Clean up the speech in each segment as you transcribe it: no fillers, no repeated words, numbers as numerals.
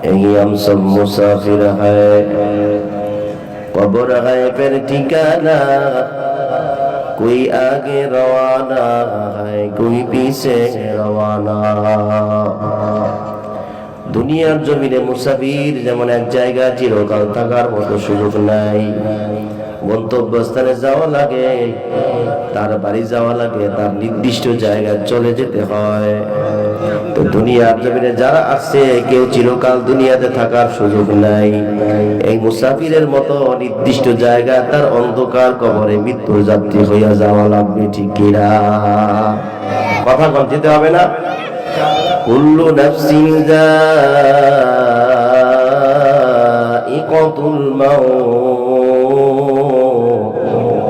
यही हम सब मुसाफिर है, कब्र है फिर ठिकाना, कोई आगे रवाना है कोई पीछे रवाना। দুনিয়ার জমিনে মুসাফির যেমন এক জায়গা চিরকাল থাকার মতো সুযোগ নাই। গন্তব্যস্থানে যাওয়া লাগে, তার বাড়ি যাওয়া লাগে, তার নির্দিষ্ট জায়গায় চলে যেতে হয়। তো দুনিয়ার জমিনে যারা আসছে কেউ চিরকাল দুনিয়াতে থাকার সুযোগ নাই। এই মুসাফিরের মতো নির্দিষ্ট জায়গায় তার অন্ধকার কবরে মৃত্যুর যাত্রী হইয়া যাওয়া লাগবে, ঠিক কিনা? কথা কম যেতে হবে না? কুল্লু নাফসিন যায়িকাতুল মাউত,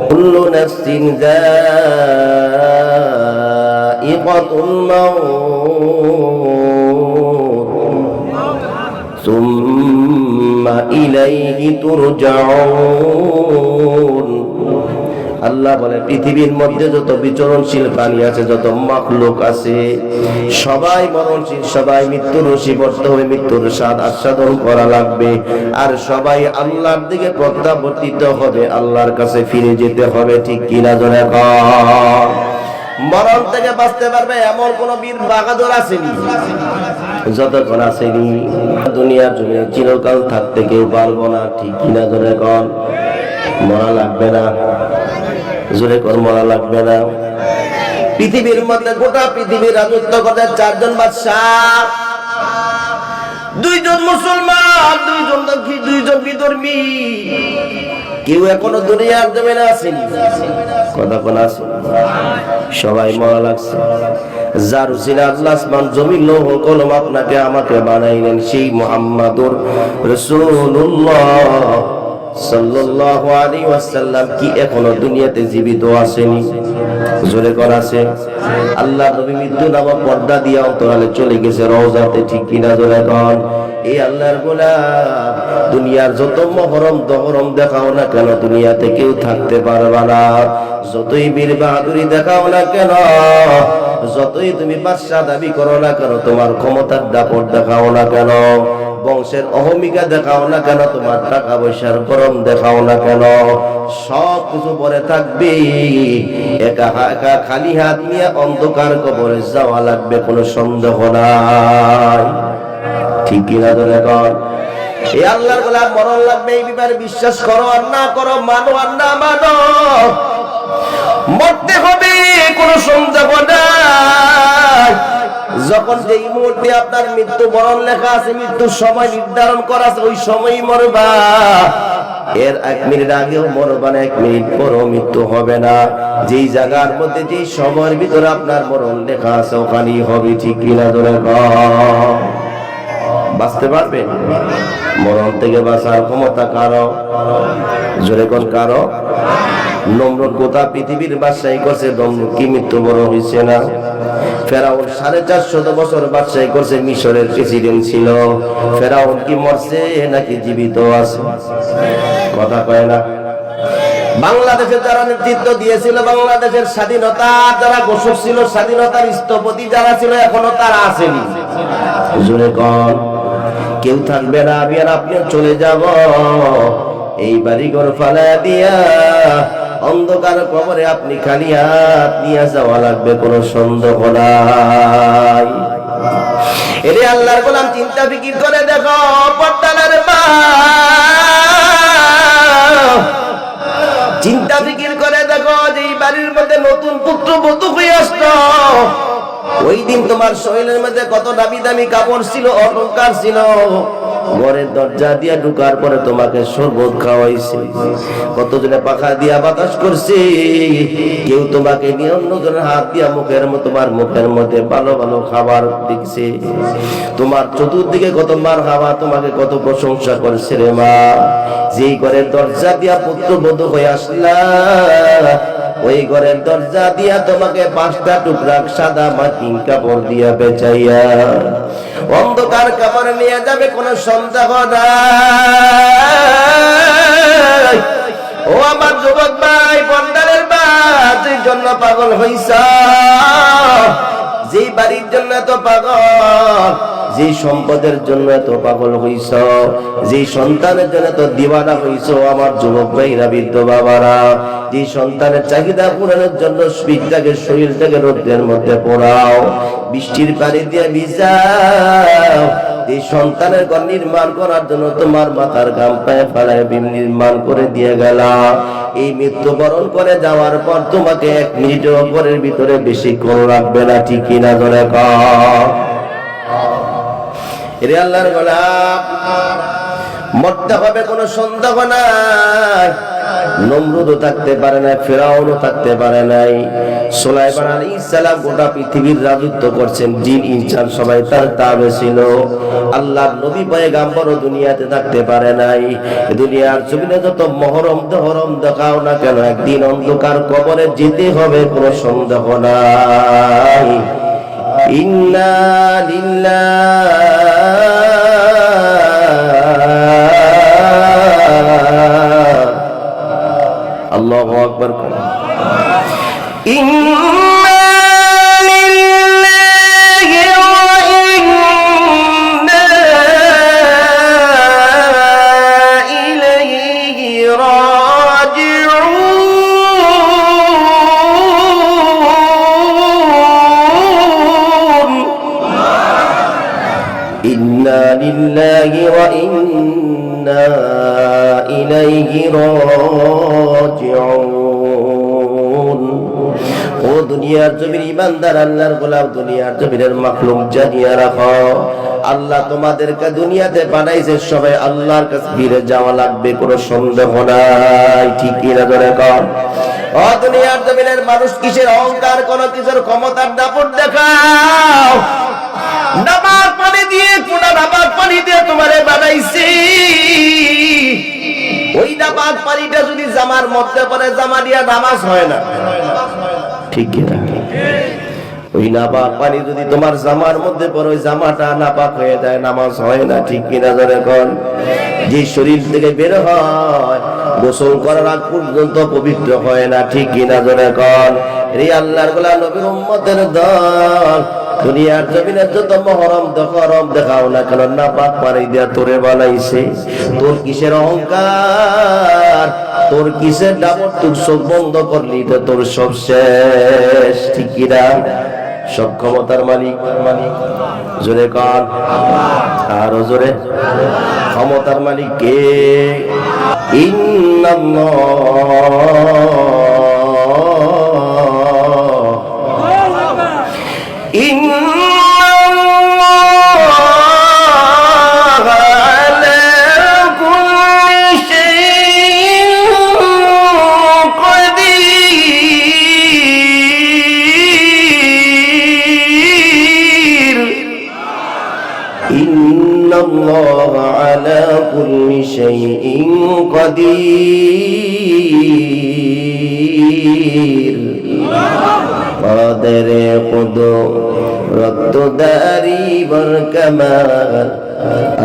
কুল্লু নাফসিন যায়িকাতুল মাউত সুম্মা ইলাইহি তুরজাউন। আল্লাহ বলে পৃথিবীর মধ্যে যত বিচরণশীল প্রাণী আছে, যত মাখলুক আছে, সবাই মরণশীল, সবাই মৃত্যুর রশিবদ্ধ হয়ে মৃত্যুর স্বাদ আস্বাদন করা লাগবে। আর সবাই আল্লাহর দিকে প্রত্যাবর্তিত হবে, আল্লাহর কাছে ফিরে যেতে হবে, ঠিক কিনা জোরে কর? মরণ থেকে বাঁচতে পারবে এমন কোন বীর বাহাদুর আসেনি? যতক্ষণ আসেনি দুনিয়ার জন্য চিরকাল থাকতে কেউ পারবো না, ঠিক কিনা জোরে কর? মরা লাগবে না, জোরে কর, মরা লাগবে না। পৃথিবীর মধ্যে গোটা পৃথিবীর রাজত্ব করে চারজন বাদশাহ, দুইজন মুসলমান, দুইজন বিধর্মী। কেউ এখনো দুনিয়ার জমিনে আসেনি। কথা কোন আছে? সবাই মরা লাগছে। যার উসিলা আল্লাহ আসমান জমিন লৌহ কলম আপনাকে আমাকে বানাইলেন, সেই মুহাম্মাদুর রাসূলুল্লাহ সাল্লাল্লাহু আলাইহি ওয়াসাল্লাম কি এখনো দুনিয়াতে জীবিত আসেনি? জোরে কর আছে? আল্লাহ নবী মৃত্যু নামক পর্দা দিয়ে অন্তরালে চলে গেছে রওজাতে, ঠিক কিনা জোরে কর? এই আল্লাহর গোলাম দুনিয়ার যত মহরম দহরম দেখাও না কেন দুনিয়াতে কেউ থাকতে পারবে না। যতই বীর বাহাদুরি দেখাও না কেন, যতই তুমি বাদশা দাবি করো না কেন, তোমার ক্ষমতার দাপট দেখাও না কেন, বংশের অহমিকা দেখাও না কেন, তোমার টাকা পয়সার গরম দেখাও না কেন, সব কিছু পরে থাকবে। একা একা খালি হাত নিয়ে অন্ধকার কবরে যাওয়া লাগবে, কোনো সন্দেহ নাই, ঠিক কিনা ধরে কর? এই আল্লাহর গোলাম মরণ লাগবে, এই ব্যাপারে বিশ্বাস করো আর না করো, মানো আর না মানো, মরতে হবে, কোনো সন্দেহ নাই। যখন যেই মুহূর্তে আপনার মৃত্যু বরণ লেখা আছে, মৃত্যুর সময় নির্ধারণ করা আছে, ওই সময়ই মরবা। এর 1 মিনিট আগেও মরবা না, 1 মিনিট পরও মৃত্যু হবে না। যেই জায়গার মধ্যে যেই সময়ের ভিতরে আপনার মরণ লেখা আছে ওখানেই হবে, ঠিক কিনা ধরে বাঁচতে পারবেন? মরণ থেকে বাঁচার ক্ষমতা কারো? জোরে কোন কারো? নমরুদ গোটা পৃথিবীর বাদশাহী করছে, নমরুদ কি মৃত্যু বড় হয়েছে না? ফেরাউন 450 বছর বাদশাহী করছে, মিশরের প্রেসিডেন্ট ছিল। ফেরাউন কি মরছে নাকি জীবিত আছে? কথা কয় না? বাংলাদেশের যারা নেতৃত্ব দিয়েছিল, বাংলাদেশের স্বাধীনতা যারা ঘোষক ছিল, স্বাধীনতার স্থপতি যারা ছিল, এখনো তারা আসেনি। জোরে কর, কেউ থাকবে না, আমি আর আপনিও চলে যাব। এই বাড়িঘর ফালা দিয়া অন্ধকার কবরে আপনি খালি হাত নিয়ে যাওয়া লাগবে, কোনো সন্দেহ নাই। এরে আল্লাহর গোলাম চিন্তা ফিকির করে দেখো, পর্দার মা চিন্তা ফিকির করে দেখো, যে এই বাড়ির মধ্যে নতুন পুত্রবধূ হয়ে আসতো, ওই দিন তোমার শরীরের মধ্যে কত দামি দামি কাপড় ছিল, অলংকার ছিল। ঘরের দরজা দিয়া ঢুকার পরে তোমাকে শরবত খাওয়াইছে, কতজনে পাখা দিয়া বাতাস করছে, কেউ তোমাকে নিয়ে অন্যজনের হাত দিয়া তোমার মুখের মধ্যে ভালো ভালো খাবার দিচ্ছে। তোমার চতুর্দিকে কত মার হাওয়া, তোমাকে কত প্রশংসা করছে রে মা। যেই ঘরের দরজা দিয়া পুত্রবধূ হয়ে আসলা, ওই ঘরের দরজা দিয়া তোমাকে 5টা টুকরা সাদা মাটির কাপড় দিয়া বেচাইয়া অন্ধকার কাপড় নিয়ে যাবে, কোনো সন্দেহ নাই। ও আমার যুবক ভাই, বন্দারের বাদ জন্য পাগল হইছ, যেই বাড়ির জন্য এত পাগল, যেই সম্পদের জন্য এত পাগল হইছ, যেই সন্তানের জন্য এত দিওয়ানা হইছ, আমার যুবক ভাইরা, বৃদ্ধ বাবারা, যে সন্তানের চাহিদা পূরণের জন্য শরীরটাকে রোদের মধ্যে পোড়াও, বৃষ্টির পানি দিয়ে ভিজাও, এই সন্তানের ঘর নির্মাণ করার জন্য তোমার মাথার ঘাম পায়ে ফেলায় নির্মাণ করে দিয়ে গেলা। এই মৃত্যুবরণ করে যাওয়ার পর তোমাকে 1 মিনিটের ঘরের ভিতরে বেশিক্ষণ রাখবে না, ঠিক কিনা ধরে রে আল্লাহর গোলাম। মরতে হবে কোনো সন্দেহ নাই। নমরুদও থাকতে পারে নাই, ফেরাউনও থাকতে পারে নাই। সুলাইমান আলাইহিস সালাম গোটা পৃথিবীর রাজত্ব করছেন, জিন ইনসান সবাই তার তাবে ছিল। আল্লাহর নবী পয়গাম্বরও দুনিয়াতে থাকতে পারে নাই। দুনিয়ার জমিনে যত মহরম দহরম দেখাও না কেন, একদিন অন্ধকার কবরে যেতে হবে, কোনো সন্দেহ নাই। ইন্না লিল্লাহ আল্লাহু আকবার। ইন্না লিল্লাহি ওয়া ইন্না ইলাইহি রাজিউন। ইন্না লিল্লাহি ওয়া ইন্না ইলাইহি রাজিউন। ও দুনিয়ার জমির ইমানদার আল্লাহর গোলাম, দুনিয়ার জমিনের মাখলুক জানিয়া রাখো, আল্লাহ তোমাদেরকে দুনিয়াতে পাঠাইছে, সবাই আল্লাহর কাছে ফিরে যাওয়া লাগবে, কোনো সন্দেহ নাই, ঠিক কিনা ধরে কর। ও দুনিয়ার জমিনের মানুষ, কিসের অহংকার, কোন কিছুর ক্ষমতার দাপট দেখাও। নামাজ পানি দিয়ে, কোনা নামাজ পানি দিয়ে তোমারে বানাইছি, ওই নামাজ পানিটা যদি জামার মধ্যে পড়ে, জামা দিয়া নামাজ হয় না, ঠিক কিনা? ওই নাপাক পানি যদি তোমার জামার মধ্যে পড়ে, ওই জামাটা নাপাক হয়ে যায়, নামাজ হয় না, ঠিক কিনা ধরে কোন? যে শরীর থেকে বের হয়, গোসল করার আগ পর্যন্ত পবিত্র হয় না, ঠিক কিনা ধরে কোন? রে আল্লাহর গোলাম, নবীর উম্মতের দল, দুনিয়ার জমিনে যত মহরম দহরম দেখাও না কেন, নাপাক পানি দিয়া তোরে বানাইছে। তোর কিসের অহংকার, তোর কিসের দাপট, তুই চোখ বন্ধ করলি তো তোর সব শেষ, ঠিক কিনা? সব ক্ষমতার মালিক জোরে কান, আরো জোরে, ক্ষমতার মালিক কে? الله على كل شيء قدير قادر قدرت داري والكمال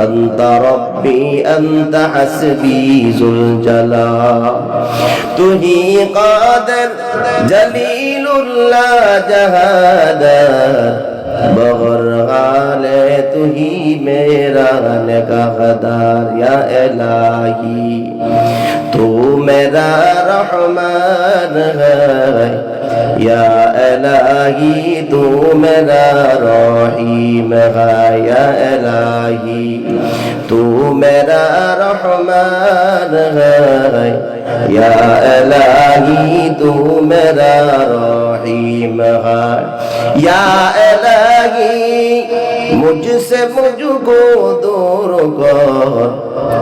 أنت ربي أنت حسبي ذو الجلال تهي قادر جليل لا جهادا बग़ैर हाले तू ही मेरा निगाहदार या इलाही तू मेरा रहमान है या इलाही तू मेरा रहीम है या इलाही तू मेरा रहमान है या इलाही तू मेरा रहीम है या मुझसे मुझको दूर कर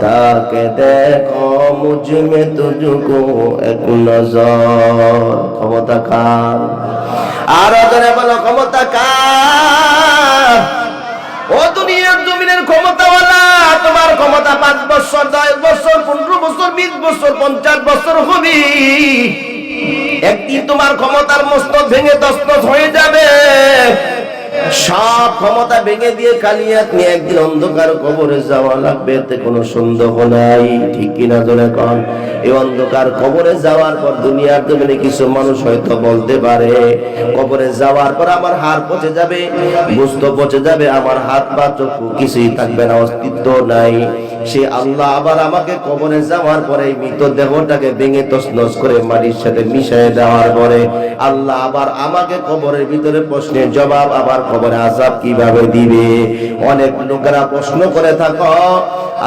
ताकि देखो मुझ में तुझको एक नजर क्षमता कान আর ধরে বলো ক্ষমতা কার ও দুনিয়ার জমিনের ক্ষমতাওয়ালা তোমার ক্ষমতা 5 বছর 10 বছর 15 বছর 20 বছর 50 বছর হবে একদিন তোমার ক্ষমতার মস্তক ভেঙে তছনছ হয়ে যাবে সব ক্ষমতা ভেঙে দিয়ে কালিয়াত নিয়ে একদিন অন্ধকার কবরে যাওয়া লাগবে, এতে কোনো সন্দেহ নাই। ঠিক কিনা জোরে কন? এই অন্ধকার কবরে যাওয়ার পর দুনিয়ার জমিনে কিছু মানুষ হয়তো বলতে পারে কবরে যাওয়ার পর আমার হাড় পচে যাবে, গোশত পচে যাবে, আমার হাত পা চক্ষু কিছুই থাকবে না, অস্তিত্ব নাই। সে আল্লাহ আবার আমাকে কবরে যাওয়ার পরে মৃত দেহটাকে ভেঙে তছনছ করে মাটির সাথে মিশিয়ে দেওয়ার পরে আল্লাহ আবার আমাকে কবরের ভিতরে প্রশ্নের জবাব, আবার কবরে আযাব কিভাবে দিবে। অনেক লোকেরা প্রশ্ন করে থাকো,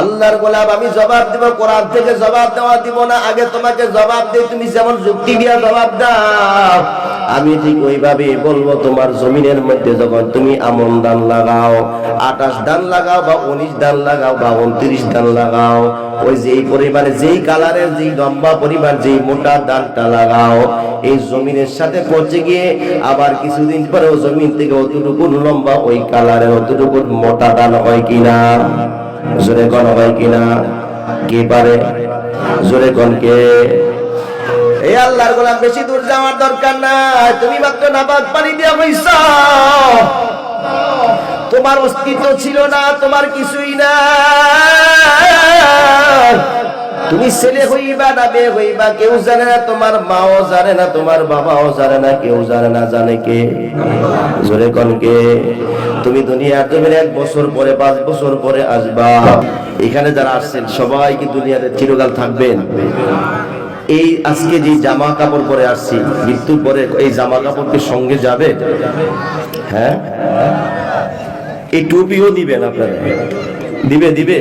আল্লাহর গোলাম আমি জবাব দিব, কোরআন থেকে জবাব দেওয়া দিব না, আগে তোমাকে জবাব দেই, তুমি যেমন যুক্তি দিয়া জবাব দাও আমি ঠিক ওইভাবে বলবো। তোমার জমিনের মধ্যে যখন তুমি আমন ধান লাগাও, 28 ধান লাগাও বা 19 ধান লাগাও বা 29 ধান লাগাও, ওই যেই পরিমাণে যেই কালারের যেই লম্বা পরিমাণ যেই মোটা ধানটা লাগাও, এই জমিনের সাথে পচে গিয়ে আবার কিছুদিন পরে ওই জমিন থেকে অতটুকু লম্বা ওই কালারের অতটুকু মোটা ধান হয় কিনা? জোরে কোন হয় কিনা? কে পারে? জোরে কোন কে? এই আল্লাহর গোলাম বেশি দূর যাওয়ার দরকার নাই, তুমি মাত্র নাপাক পানি দিয়া হইছো, তোমার অস্তিত্ব ছিল না, তোমার কিছুই না, তুমি ছেলে হইবা না মেয়ে হইবা কেউ জানে না, তোমার মাও জানে না, তোমার বাবাও জানে না, কেউ জানে না, জানে কে? জোরে কোন কে? তুমি দুনিয়ার জমিনে 1 বছর পরে 5 বছর পরে আসবা। এখানে যারা আসছেন সবাই কি দুনিয়াতে চিরকাল থাকবেন? এই আজকে যে জামা কাপড় পরে আসছি, মৃত্যুর পরে এই জামা কাপড় কি সঙ্গে যাবে? হ্যাঁ, এই টুপিও দিবেন আপনারা? দিবে দিবে।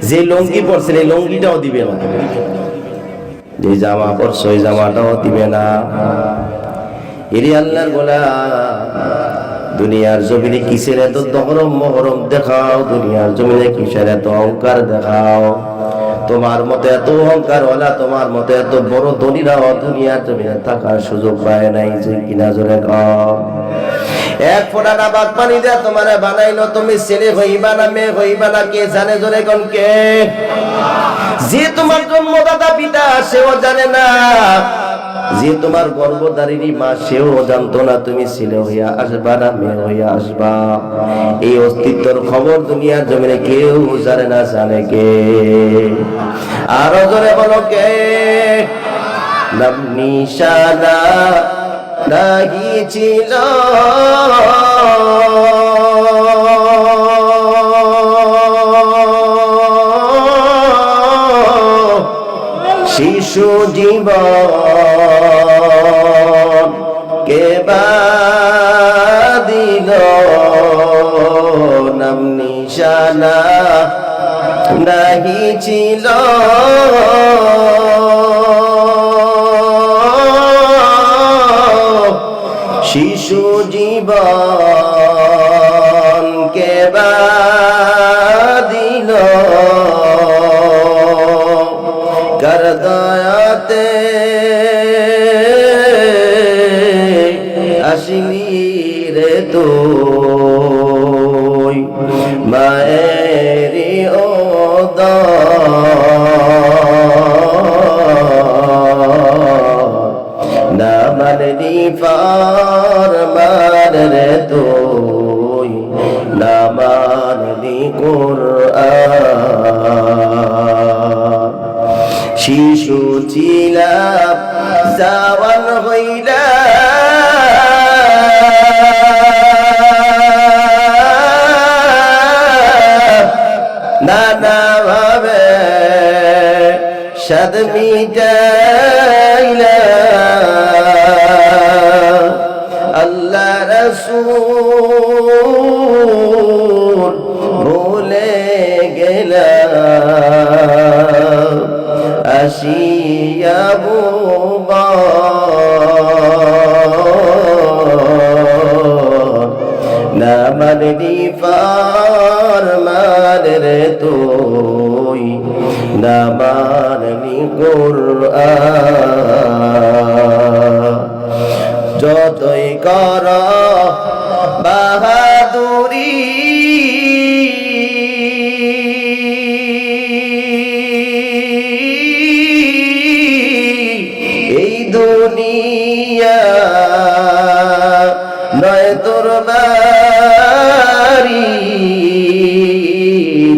যে লঙ্গি পরছেন এই লঙ্গিটাও দিবে না, যে জামা পরছো এই জামাটাও দিবে না। এরি আল্লাহর গোলাম, দুনিয়ার জমিনে কিসের এত দহরম মহরম দেখাও, দুনিয়ার জমিনে কিসের এত অহংকার দেখাও? তোমার মতো এত অহংকার ওলা, তোমার মতো এত বড় ধনীরাও দুনিয়ার জমিনে থাকার সুযোগ পায় নাই। যে কিনা জোরে কম? 1 ফোঁটা নাপাক পানি দেয়া তোমারে বানাইলো, তুমি ছেলে হইবা না মেয়ে হইবা না কে জানে? জোরে কোন কে? যে তোমার জন্মদাতা পিতা সেও জানে না, যে তোমার গর্ভধারিণী মা সেও জানতো না তুমি ছেলে হইয়া আসবা না মেয়ে হইয়া আসবা। এই অস্তিত্বের খবর দুনিয়ার জমিনে কেউ জানে না, জানে কে? আরো জোরে বলো কে? নাম নিশানা নাহি ছিল শিশু জীবন কে দিল, নাম নিশানা নাহি ছিল শিশু জীবন কে দিল, কার দয়াতে আসিলি রে তুই, মায়েরি ও না মানলি ফরমান রে তুই, না মানলি কুরআন। শিশু ছিলাম জওয়ান হইলা, নানা ভাবে সাদ মিটাইলা, আল্লাহ রাসূল ভুলে গেলা, আসিয়া না মানলি ফরমান রে তুই, না মানলি কুরআন। যতই কর বাহাদুরি এই দুনিয়া নয় তোর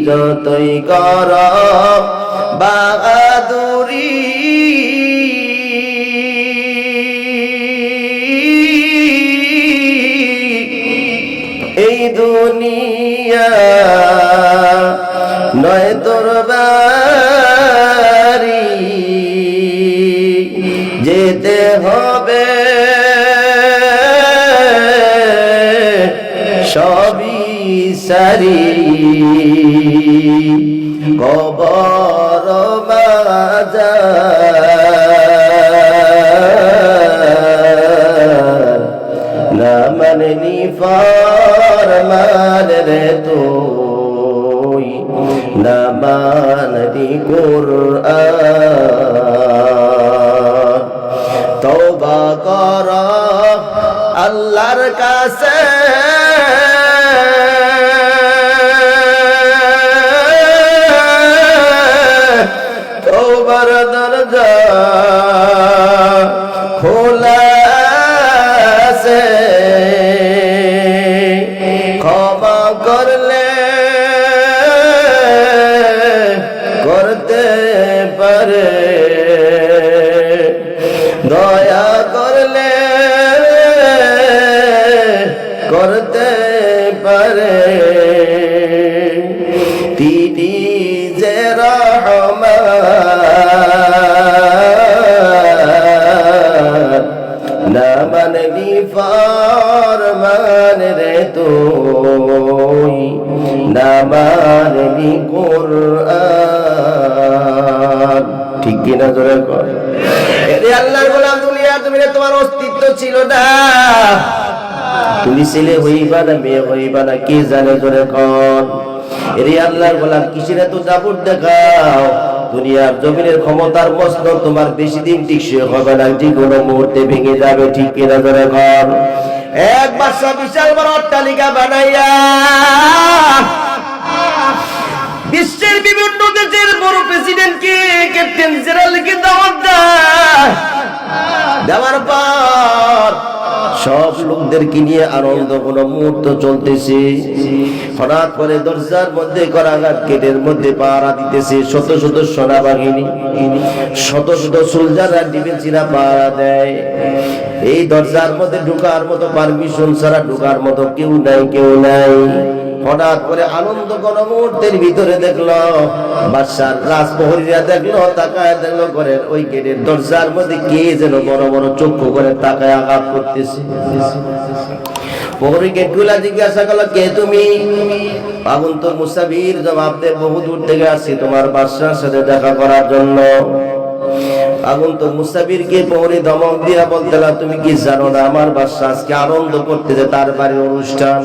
যতই কর বাহাদুরি এই দুনিয়া নয় তোর বাড়ি যেতে হবে সবই সারি কবর বাজার না মাননি ফরমান রে তুই না মাননি কুরআন তওবা কর আল্লাহর কাছে তওবার দরজা খোলা আছে ক্ষমা করলে করতে পারে দয়া করলে করতে পারে তিনি যে রহমান না মানবি ফরমান রে তুই না মানবি কুরআন ঠিক কিনা জোরে কর এরে আল্লাহর গোলাম দুনিয়া তুমি তোমার অস্তিত্ব ছিল না তুমি ছেলে হইবা না মেয়ে হইবা না কে জানে জোরে কর এরে আল্লাহর গোলাম কিসের এত দাপট দেখাও দুনিয়ার জমিনের ক্ষমতার মস্ত তোমার বেশি দিন টিকসই হবে না যে কোনো মুহূর্তে ভেঙে যাবে ঠিক কিনা জোরে কর এক বাদশা বিশাল বড় অট্টালিকা বানাইয়া বিশ্বের বিভিন্ন দেশের বড় প্রেসিডেন্টকে ক্যাপ্টেন জেনারেলকে দাওয়াত দেয় দেওয়ার পর সব লোকদেরকে নিয়ে আনন্দ কোন মুহূর্ত চলতেছে হঠাৎ করে দরজার মধ্যে করাঘাত গেটের মধ্যে পাহারা দিতেছে শত শত সেনাবাহিনী শত শত সোলজাররা ডিফেন্সিরা পাহারা দেয় এই দরজার মধ্যে ঢোকার মতো পারমিশন ছাড়া ঢোকার মতো কেউ নাই হঠাৎ করে আনন্দ কোন মুহূর্তের ভিতরে দেখলো বাদশার রাজপ্রহরীরা দেখলো তাকায় দেখলো করে ওই গেটের দরজার মধ্যে কে যেন বড় বড় চক্ষু করে তাকায় আঘাত করতেছে প্রহরী গেটগুলা জিজ্ঞাসা করলো কে তুমি আগন্তুক মুসাফির জবাব দেয় বহু দূর থেকে আসছি তোমার বাদশার সাথে দেখা করার জন্য আগন্তুক মুসাফিরকে প্রহরী ধমক দিয়া বলতে লাগলো তুমি কি জানো না আমার বাদশা আজকে আনন্দ করতেছে তার বাড়ির অনুষ্ঠান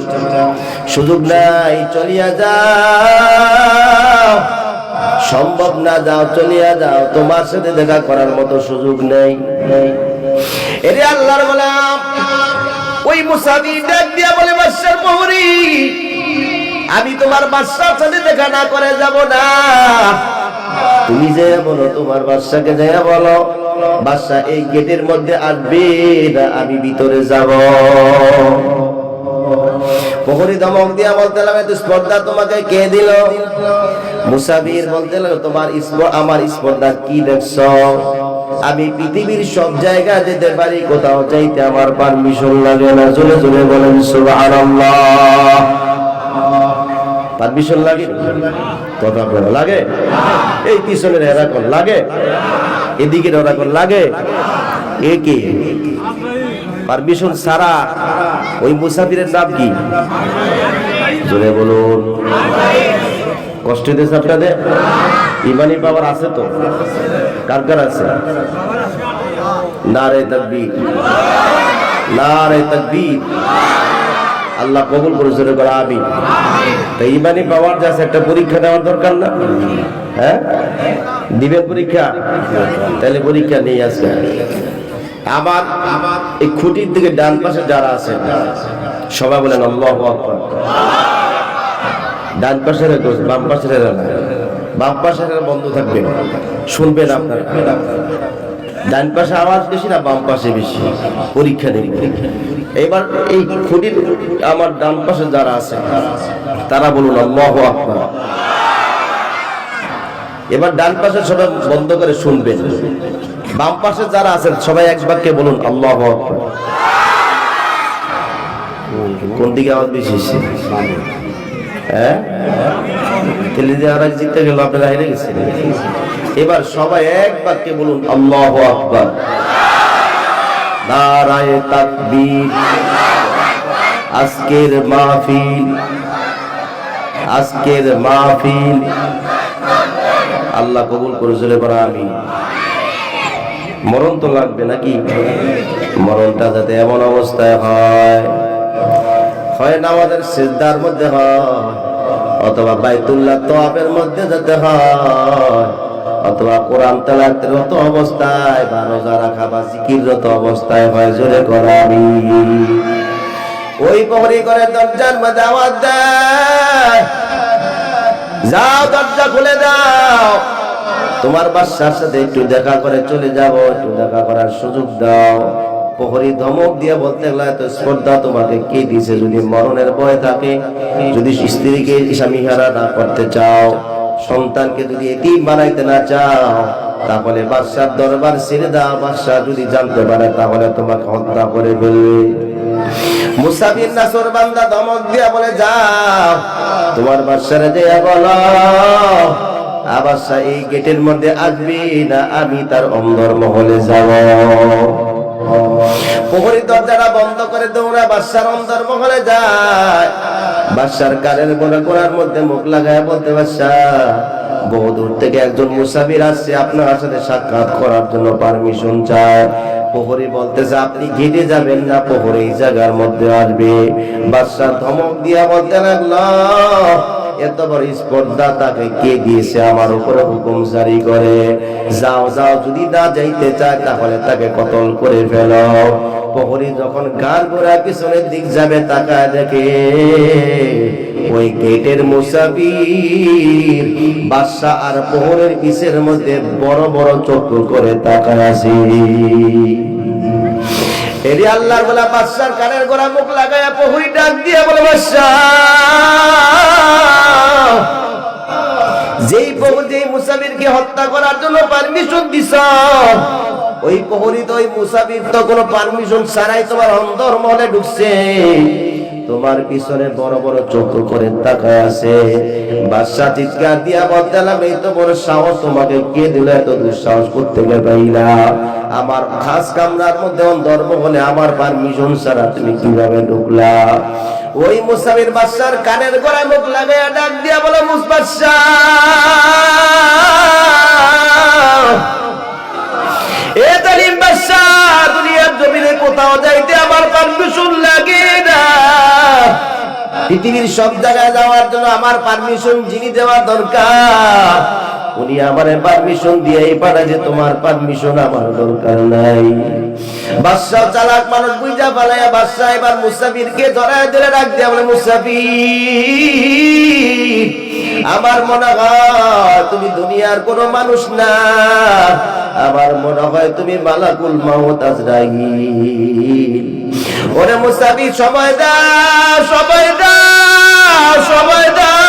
সুযোগ নাই চলিয়া যাও সম্ভব না যাও চলিয়া যাও তোমার সাথে দেখা করার মতো সুযোগ নেই এরে আল্লাহর গোলাম ওই মুসাফির ডাক দিয়া বলে বাদশার প্রহরী আমি তোমার বাদশার সাথে দেখা না করে যাব না তুমি যে বলো তোমার বাদশাকে যে বলো বাদশা এই গেটের মধ্যে আসবে না আমি ভিতরে যাব প্রহরী ধমক দিয়া বলতে লাগলো এত স্পর্ধা তোমাকে কে দিল মুসাফির বলতে লাগলো তোমার আমার স্পর্ধা কি দেখছো আমি পৃথিবীর সব জায়গা যেতে পারি কোথাও চাইতে আমার পারমিশন লাগে না জোরে জোরে বলেন সুবহানাল্লাহ পারমিশন লাগে কথা বলো লাগে এই পিছনের এরা কোন লাগে এদিকে ওরা কোন লাগে এ কি পারমিশন ছাড়া ওই মুসাফিরের নাম কি জোরে বলুন কষ্ট দিয়েছে আপনাদের ইমানি পাওয়ার আছে তো কার কার আছে নারে তাকবীর নারে তাকবীর আল্লাহ কবুল করে জোরে করে আমিন তাই ইমানি পাওয়ার যাচ্ছে একটা পরীক্ষা দেওয়ার দরকার না হ্যাঁ দিবেন পরীক্ষা তাহলে পরীক্ষা নেই আজকে আবার এই খুঁটির দিকে ডান পাশে যারা আছে সবাই বলেন আল্লাহু আকবার ডান পাশের বাম পাশের বাম পাশের বন্ধ থাকবে শুনবেন আপনারা ডান পাশে আওয়াজ বেশি না বাম পাশে বেশি পরীক্ষা নেই এবার এই খুঁটির আমার ডান পাশে যারা আছে তারা বলুন আল্লাহু আকবার। এবার ডান পাশে সবাই বন্ধ করে শুনবেন, বাম পাশে যারা আছেন সবাই এক বাক্যে বলুন আল্লাহু আকবার। কোন দিকে আওয়াজ বেশি হচ্ছে? হ্যাঁ, তেলে দিয়ে আর জিততে গেল, আপনারা হেরে গেছেন। এবার সবাই এক বাক্যে বলুন আল্লাহু আকবার। নারায়ে তাকবীর। আজকের মাহফিল আল্লাহ কবুল করে চলে পড়া। আমি মরণ তো লাগবে নাকি? মরণটা যাতে এমন অবস্থায় হয় নামাজের সিজদার মধ্যে হয়, অথবা বাইতুল্লাহ তওয়াফের মধ্যে যাতে হয়, অথবা কোরআন তেলাওয়াতেরত অবস্থায় বা রোজা রাখা বা জিকিররত অবস্থায় হয়। জোরে করা আমি। ওই প্রহরী করে দরজার মধ্যে আওয়াজ দেয়, যাও দরজা খুলে দাও, তোমার বাদশার সাথে একটু দেখা করে চলে যাব, একটু দেখা করার সুযোগ দাও। প্রহরী ধমক দিয়ে বলতে লাগলো, স্পর্ধা তোমাকে কে দিয়েছে? যদি মরণের ভয় থাকে, যদি স্ত্রীকে স্বামী হারা না করতে চাও, সন্তানকে যদি এতিম বানাইতে না চাও, তাহলে বাদশার দরবার ছেড়ে দাও। বাদশা যদি জানতে পারে তাহলে তোমাকে হত্যা করে ফেলবে। মুসা বিন নাসর বান্দা ধমক দিয়া বলে, যাও তোমার বাদশারে যে বলো, বাদশা এই গেটের মধ্যে আসবি না, আমি তার অন্দর মহলে যাব। প্রহরী দরজাটা বন্ধ করে দৌড়া বাদশার অন্দর মহলে যায়। বাদশার কানের গোড়ার মধ্যে মুখ লাগায় বলতে, বাদশা বহুদূর থেকে একজন মুসাফির আসছে, আপনার সাথে সাক্ষাৎ করার জন্য পারমিশন চায়। প্রহরী বলতেছে, আপনি গেটে যাবেন না, প্রহরী এই জায়গার মধ্যে আসবে। বাদশা ধমক দিয়া বলতে লাগলো, এত বড় স্পর্ধা তাকে কে দিয়েছে? আমার উপরে হুকুম জারি করে, যাও যাও, যদি না যাইতে চায় তাহলে তাকে কতল করে ফেলো। প্রহরী যখন গার গোড়া পিছনের দিক যাবে, তাকায় দেখে ওই গেটের মুসাফির বাদশা আর প্রহরীর পিছের মধ্যে বড় বড় চক্ষু করে তাকায় আছে। এরি আল্লাহর বলা বাদশার কানের গোড়া মুখ লাগায়া প্রহরী ডাক দিয়ে বলে, বাদশা যেই মুসাফিরকে হত্যা করার জন্য পারমিশন দিছ, ওই প্রহরী তো ওই মুসাফির তো কোনো পারমিশন ছাড়াই তোমার অন্তর মহলে ঢুকছে, তোমার পিছনে বড় বড় চক্ষু করে তাকায় আছে। বাদশা চিৎকার দিয়া বলতে লাগলো, এই তো বড় সাহস তোমাকে কে দিল? এত দুঃসাহস করতে পাইলা? আমার খাস কামরার মধ্যে অন্তর মহলে আমার পারমিশন ছাড়া তুমি কিভাবে ঢুকলা? ওই মুসাফির বাদশার কানের গোড়ায় মুখ লাগাইয়া ডাক দিয়া বলে, বাদশা এ জালিম বাদশা, দুনিয়ার জমিনে কোথাও যাইতে আমার পারমিশন লাগে না। পৃথিবীর সব জায়গায় যাওয়ার জন্য আমার পারমিশন যিনি দেওয়া দরকার, উনি আমারে পারমিশন দিয়েই পাঠায়, যে তোমার পারমিশন আমার দরকার নাই। বাদশা চালাক মানুষ বুঝা পালাইয়া বাদশা এবার মুসাফিরকে ধরায় ধরে ডাক দিয়া বলে, মুসাফির, আমার মনে হয় তুমি দুনিয়ার কোনো মানুষ না, আমার মনে হয় তুমি মালাকুল মাউত আজরাইল। ওরে মুসাফির, সময় দাও, সময় দাও, সময় দাও।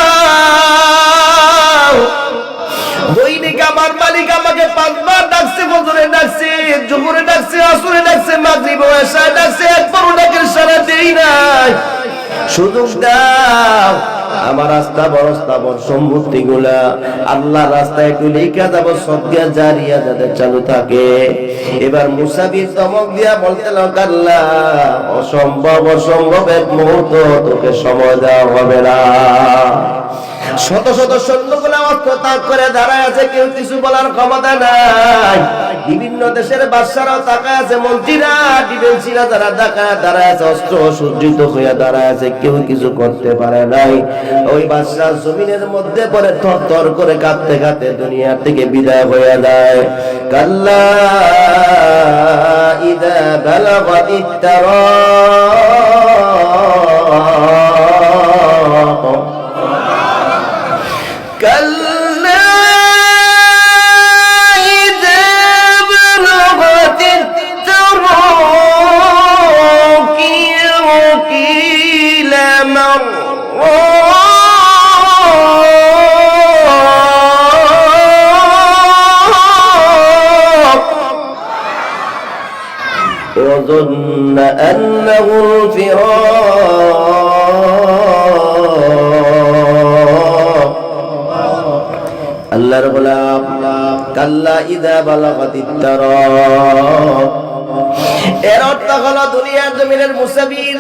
দৈনিক আমার মালিক আমাকে 5 বার ডাকছে, ফজরে ডাকছে, জোহরে ডাকছে, আসরে ডাকছে, মাগরিবে এশায় ডাকছে, একবারও ডাকের সাড়া দেই নাই। সুযোগ দাও, আমার রাস্তা সম্পত্তি গুলা আল্লাহ রাস্তায় একটু লেখা যাব, সদকা জারিয়া যাতে চালু থাকে। এবার মুসাফির ধমক দিয়া বলতে লাগলো, আল্লাহ অসম্ভব এক মুহূর্ত তোকে সময় দেওয়া হবে না। শত শত সৈন্যগুলা অস্ত্র তাক করে দাঁড়ায় আছে, কেউ কিছু বলার ক্ষমতা নাই। বিভিন্ন দেশের বাদশারাও তাকায় আছে, মন্ত্রীরা ডিফেন্সিরা যারা দাঁড়ায় আছে, অস্ত্র সজ্জিত হইয়া দাঁড়ায় আছে, কেউ কিছু করতে পারে নাই। ওই বাদশা জমিনের মধ্যে পড়ে থরথর করে কাঁপতে কাঁপতে দুনিয়া থেকে বিদায় হয়ে যায়। কাল্লা ইযা বালাগাতিত তারাক, كلا إذا بلغت التراقي وقيل من راق وظن أنه الفراق আল্লাহর গোলাম কাল্লা ইযা বালাগাতিত তারাক এর অর্থ হলো দুনিয়ার জমিনের মুসাফির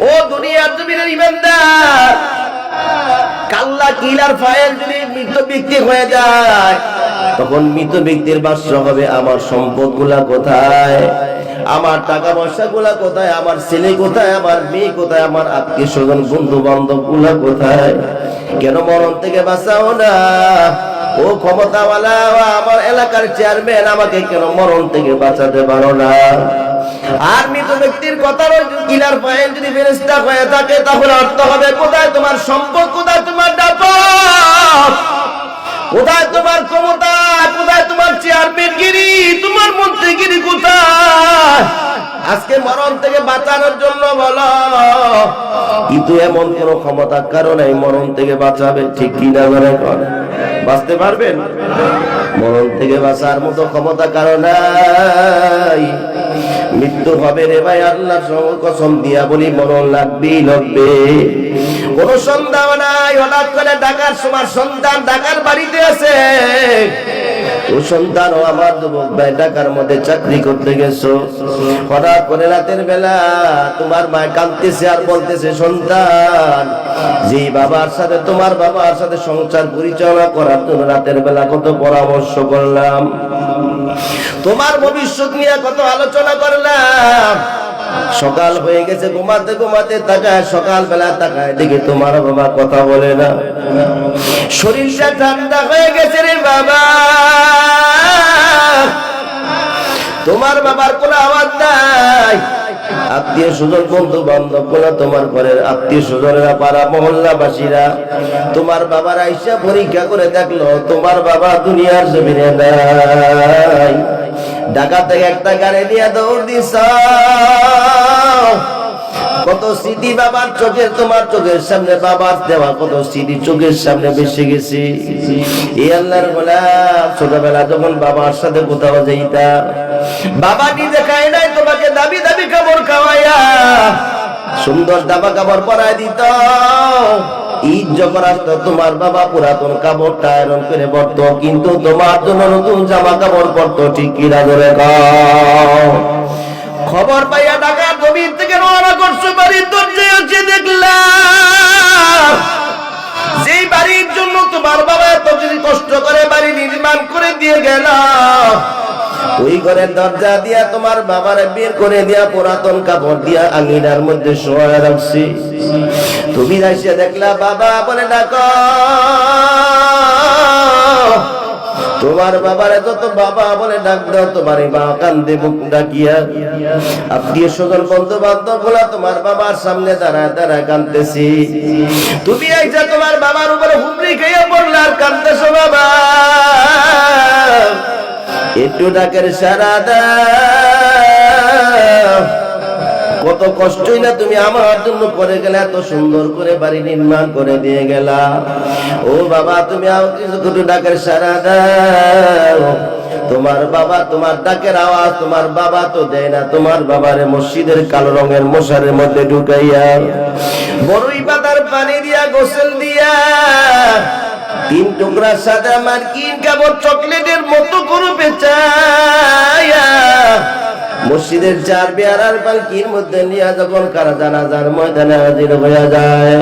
ও দুনিয়ার জমিনের ইমানদার কাল্লা কিলার ফাইল যদি মৃত ব্যক্তি হয়ে যায় তখন মৃত ব্যক্তির বাস্য হবে আমার সম্পদগুলা কোথায়, আমার টাকা পয়সা গুলা কোথায়, আমার ছেলে কোথায়, আমার মেয়ে কোথায়, আমার আত্মীয় স্বজন বন্ধু বান্ধব গুলা কোথায়। কেন মরণ থেকে বাঁচাও না ও ক্ষমতাওয়ালা আমার এলাকার চেয়ারম্যান, আমাকে কেন মরণ থেকে বাঁচাতে পারো না? আর মৃত ব্যক্তির কথার কিলার ফাইল যদি ফেরেশতা হয়ে থাকে তাহলে অর্থ হবে কোথায় তোমার সম্পদ, কোথায় তোমার দাপট, কোথায় তোমার ক্ষমতা, কোথায় তোমার চেয়ারম্যানগিরি, তোমার মন্ত্রীগিরি কোথায়? আজকে মরণ থেকে বাঁচানোর জন্য বলো, কিন্তু এমন কোন ক্ষমতা কারণ এই মরণ থেকে বাঁচাবে, ঠিক কিনা বলে কর বাঁচতে পারবেন? মরণ থেকে বাঁচার মতো ক্ষমতা কারণ নাই। মৃত্যু হবে রে ভাই, আল্লাহর কসম দিয়া বলি মরণ লাগবেই লাগবে। কোন সন্দেহ নাই, হঠাৎ করে ঢাকার সময় সন্তান ঢাকার বাড়িতে আছে, ও সন্তান ও আমার যুবক ভাই ঢাকার মধ্যে চাকরি করতে গেছো, হঠাৎ করে রাতের বেলা তোমার মা কাঁদতেছে আর বলতেছে সন্তান যে বাবার সাথে তোমার বাবার সাথে সংসার পরিচালনা করার জন্য রাতের বেলা কত পরামর্শ করলাম, তোমার ভবিষ্যৎ নিয়ে কত আলোচনা করলাম, সকাল হয়ে গেছে ঘুমাতে ঘুমাতে তাকায়, সকাল বেলা তাকায় দেখি তোমার বাবা কথা বলে না, শরীরটা ঠান্ডা হয়ে গেছে রে বাবা, তোমার বাবার কোনো আওয়াজ নাই, আত্মীয় স্বজন বন্ধু বান্ধব গুলো তোমার ঘরের আত্মীয় স্বজনেরা পাড়া মহল্লাবাসীরা তোমার বাবার আইসা পরীক্ষা করে দেখলো তোমার বাবা দুনিয়ার জমিনে নাই। ঢাকা থেকে একটা গাড়ি নিয়ে দৌড় দিছ, কত স্মৃতি বাবার চোখের, তোমার চোখের সামনে বাবার দেওয়া কত স্মৃতি চোখের সামনে ভেসে গেছে। এই আল্লাহর গোলাম ছোটবেলা যখন বাবার সাথে কোথাও যাইতা, বাবা নিজে খায় নাই, তোমাকে দাবি দাবি খাবার খাওয়াইয়া সুন্দর দাবা কাপড় পরাই দিত। ঈদ যখন আসতো তোমার বাবা পুরাতন কাপড়টা আয়রন করে পরতো, কিন্তু তোমার জন্য নতুন জামা কাপড় পরতো, ঠিক কিনা ধরে খবর পাইয়া ঢাকার জমিন থেকে রওনা করছো, বাড়ির দরজায় এসে দেখলাম যেই বাড়ির জন্য তোমার বাবা এত কষ্ট করে বাড়ি নির্মাণ করে দিয়ে গেল, ওই ঘরের দরজা দিয়া তোমার বাবার বের করে দিয়া পুরাতন কাপড় দিয়া আঙিনার মধ্যে শোয়া রাখছি। তুমি এসে দেখলা বাবা বলে ডাকো, তোমার বাবারে যত বাবা বলে ডাক দাও, তোমার মা কান্দে মুখ ডাকিয়া, আত্মীয় স্বজন বন্ধু বান্ধব বলা তোমার বাবার সামনে দাঁড়ায় দাঁড়ায় কান্দতেছি, তুমি আইসা তোমার বাবার উপরে হুমড়ি খাইয়া পড়লা আর কান্দতেছো বাবা, একটু ডাকের সারা দাও, কত কষ্টই না তুমি আমার জন্য করে গেলে, এত সুন্দর করে বাড়ি নির্মাণ করে দিয়ে গেলা, ও বাবা তুমি কিছু ডাকের সারা দাও। তোমার বাবা তোমার ডাকের আওয়াজ তোমার বাবা তো দেয় না, তোমার বাবারে মসজিদের কালো রঙের মশারের মধ্যে ঢুকাইয়া বড়ই পাতার পানি দিয়া গোসল দিয়া 3 টুকরা সাদা মার্কিন কাপড় চকলেটের মতো করে পেঁচাইয়া মসজিদের 4 বেয়ারার পালকির মধ্যে নিয়ে যখন কারা জানাজার ময়দানে হাজির হয়ে যায়,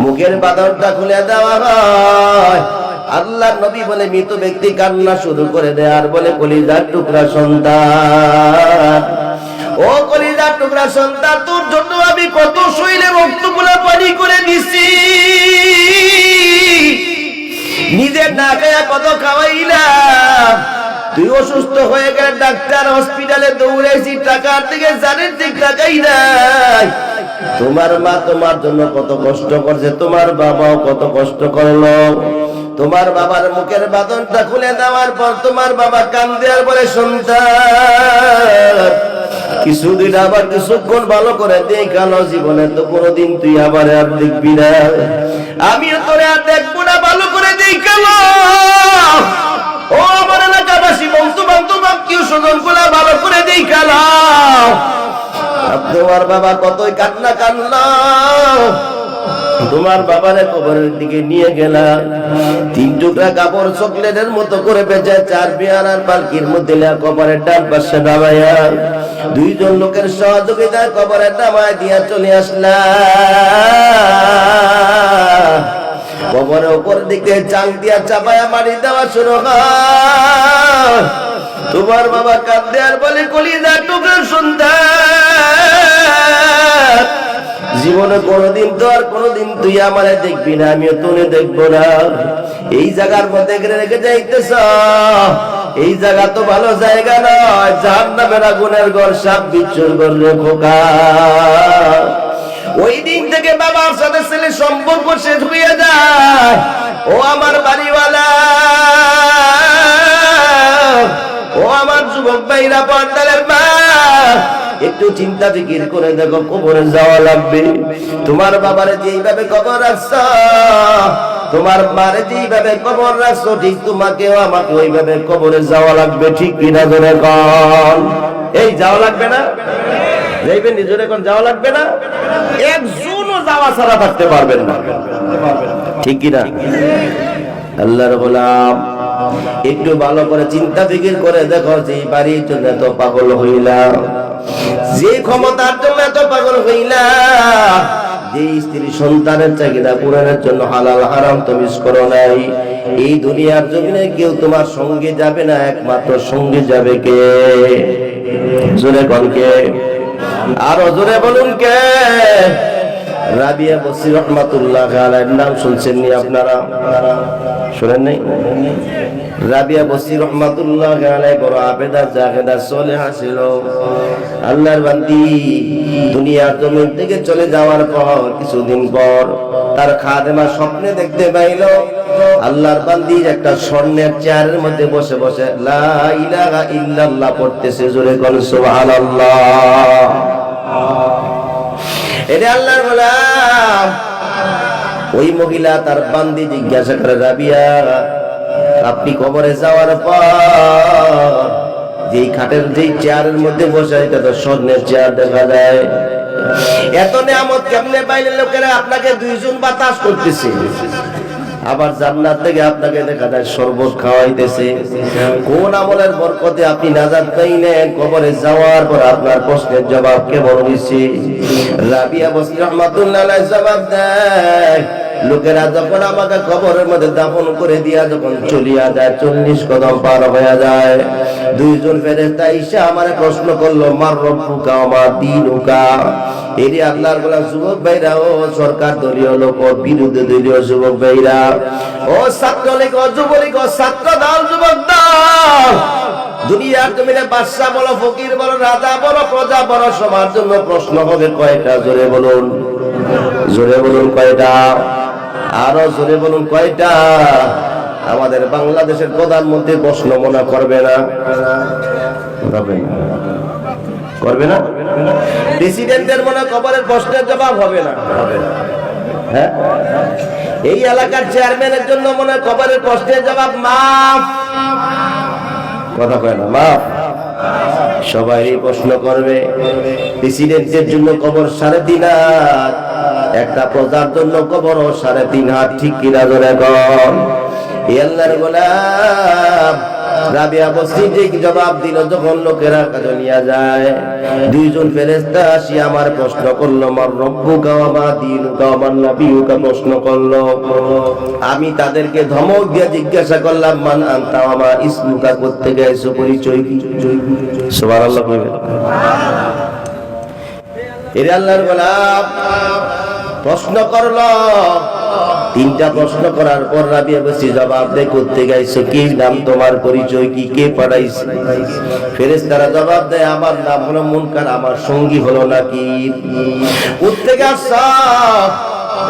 মুখের বাঁধনটা খুলে দেওয়া হয়, আল্লাহর নবী বলে মৃত ব্যক্তি কান্না শুরু করে দেয় আর বলে কলিজার টুকরা সন্তান, ও কলিজার টুকরা সন্তান তোর জন্য আমি কত শরীরে রক্তগুলো পানি করে দিছি, নিজের না খায়া কত খাওয়াইলাম, তুই অসুস্থ হয়ে গেলে ডাক্তার হসপিটালে দৌড়াইছি, টাকার দিকে জানের দিক টাকাই নাই, তোমার মা তোমার জন্য কত কষ্ট করছে, তোমার বাবাও কত কষ্ট করলো, তোমার বাবার মুখের বাঁধনটা খুলে দেওয়ার পর তোমার বাবা কান্দে আর বলে সন্তান কিছুদিন আবার কিছুক্ষণ ভালো করে দেখালো, জীবনে তো কোনোদিন তুই আবার আর দেখবি না, আমিও তোরে আর দেখবো না, ভালো করে দেখালো, ও আমার এলাকাবাসী বন্ধু বান্ধব আত্মীয় স্বজন গুলা ভালো করে দেখালো। বাবা কতই কান্না কান্না, তোমার বাবারে কবরের দিকে নিয়ে গেলাম, 3 টুকরা কাপড় চকলেটের মতো করে বেঁচে 4 বিয়ানার পালকির মধ্যে কবরের ডান পাশে নামাইয়া 2 জন লোকের সহযোগিতায় কবরের নামায় দিয়া চলে আসলাম। কবরের উপর দিকে চাং দিয়া চাপায়া মারি দেওয়া শুরু হয়। তোমার বাবা কাঁদে আর বলে, কলিজা টুকরা সন্তান, জীবনে কোনদিন তো আর কোনদিন তুই আমারে দেখবি না, আমিও তোরে দেখবো না। এই জায়গার মধ্যে রেখে যাইতেছ, এই জায়গা তো ভালো জায়গা নয়, জাহান্নামের আগুনের ঘর, সাপ বিচ্ছুর ঘর রে খোকা। ওই দিন থেকে বাবার সাথে ছেলে সম্পর্ক শেষ হয়ে যায়। ও আমার বাড়িওয়ালা, ও আমার যুবক ভাইরা, পর্দালের মা, একটু চিন্তা ফিকির করে দেখো, কবরে যাওয়া লাগবে। তোমার বাবারে যেইভাবে কবর রাখছ, তোমার মারে যেইভাবে কবর রাখছ, ঠিক তোমাকেও আমাকে ওইভাবে কবরে যাওয়া লাগবে। ঠিক কিনা জোরে কোন? এই যাওয়া লাগবে না? যাইবেন নিজরে কোন যাওয়া লাগবে না? একজনও যাওয়া ছাড়া থাকতে পারবেন না। ঠিক কিনা? আল্লাহর গোলাম, একটু ভালো করে চিন্তা ফিকির করে দেখো, যে বাড়ির জন্য এত পাগল হইলাম, যে ক্ষমতার জন্য এত পাগল হইলাম, যে স্ত্রী সন্তানের চাহিদা পূরণের জন্য হালাল হারাম তো মিস করো নাই, এই দুনিয়ার জমিনে কেউ তোমার সঙ্গে যাবে না, একমাত্র সঙ্গে যাবে কে? জোরে কোন কে? আরো জোরে বলুন কে? রাবিয়া বসরি রহমাতুল্লাহ আলাইহির নাম শুনছেন নি আপনারা? শুনেন নাই? রাবিয়া বসরি রহমাতুল্লাহ আলাইহি বড় আবেদা, জাহেদা, সালেহা ছিল। আল্লাহর বান্দি দুনিয়ার জমিন থেকে চলে যাওয়ার পর কিছুদিন পর তার খাদেমা স্বপ্নে দেখতে পাইল আল্লাহর বান্দি একটা স্বর্ণের চেয়ারের মধ্যে বসে বসে লা ইলাহা ইল্লাল্লাহ পড়তেছে। জোরে কোন সুবহানাল্লাহ। এরে আল্লাহর গোলাম, ওই মহিলা তার বান্দি জিজ্ঞাসা করে, রাবিয়া, আপনি কবরে যাওয়ার পর যেই খাটের যেই চেয়ারের মধ্যে বসে, এটা তো স্বর্ণের চেয়ার দেখা যায়, এত নিয়ামত কেমনে পাইলেন? লোকেরা আপনাকে 2 জন বাতাস করতেছে, আবার জান্নাত থেকে আপনাকে দেখা যায় শরবত খাওয়াইতেছে। কোন আমলের বরকতে আপনি নাজাত পাইলেন? কবরে যাওয়ার পর আপনার প্রশ্নের জবাব কে বড় হইছে? রাবিয়া বসরি রহমাতুল্লাহ আলাইহি জবাব দেয়, লোকেরা যখন আমাকে কবরের মধ্যে দাফন করে দিয়া যখন চলিয়া যায়, 40 কদম পার হয়ে যায়, 2 জন ফেরেশতা এসে আমারে প্রশ্ন করলো, মার রব্বুকা ওয়া মা দীনুকা। এরি আল্লাহর গোলাম যুবক ভাইরা, ও সরকার দলীয় লোক, ও বিরোধী দলীয় যুবক ভাইরা, ও ছাত্রলীগ, ও যুবলীগ, ও ছাত্র দল, যুবক দল, দুনিয়ার জমিনে বাদশা বলো, ফকির বলো, রাজা বলো, প্রজা বলো, সবার জন্য প্রশ্ন হবে কয়টা? জোরে বলুন, জোরে বলুন কয়টা? আরো জোরে বলুন কয়টা? আমাদের বাংলাদেশের প্রধানমন্ত্রী প্রশ্ন মনে করবে না? করবে না? প্রেসিডেন্টের মনে কবরের প্রশ্নের জবাব হবে না? হ্যাঁ, এই এলাকার চেয়ারম্যানের জন্য মনে কবরের প্রশ্নের জবাব মাফ। কথা কয় না? মাফ। সবাই প্রশ্ন করবে। প্রেসিডেন্টের জন্য কবর 3.5 হাত, একটা প্রজার জন্য কবর 3.5 হাত। ঠিক কিনা জোরে কোন? আল্লাহর গোলাম রাবিয়া বসরি যে জবাব দিল, যখন লোকেরা কাছে নিয়ে যায়, 2 জন ফেরেশতা আসি আমার প্রশ্ন করলো, মার রব্বুকা ওয়া মা দীনুকা ওয়া মান নাবিয়ুকা প্রশ্ন করলো। আমি তাদেরকে ধমক দিয়ে জিজ্ঞাসা করলাম, মান আনতা ওয়া মা ইসমুকা, কোত্থেকে আইছো, পরিচয় কি? সুবহানাল্লাহ। এর আল্লাহর গোলাম প্রশ্ন করলো, 3টা প্রশ্ন করার পর রাবিয়া বসরি জবাব দেয়, কোত্থেকে আইছো, কি নাম তোমার, পরিচয় কি, কে পাঠাইছে? ফেরেশতারা জবাব দেয়, আমার নাম হলো মুনকার, আমার সঙ্গী হলো নাকির। কোত্থেকে আসছো?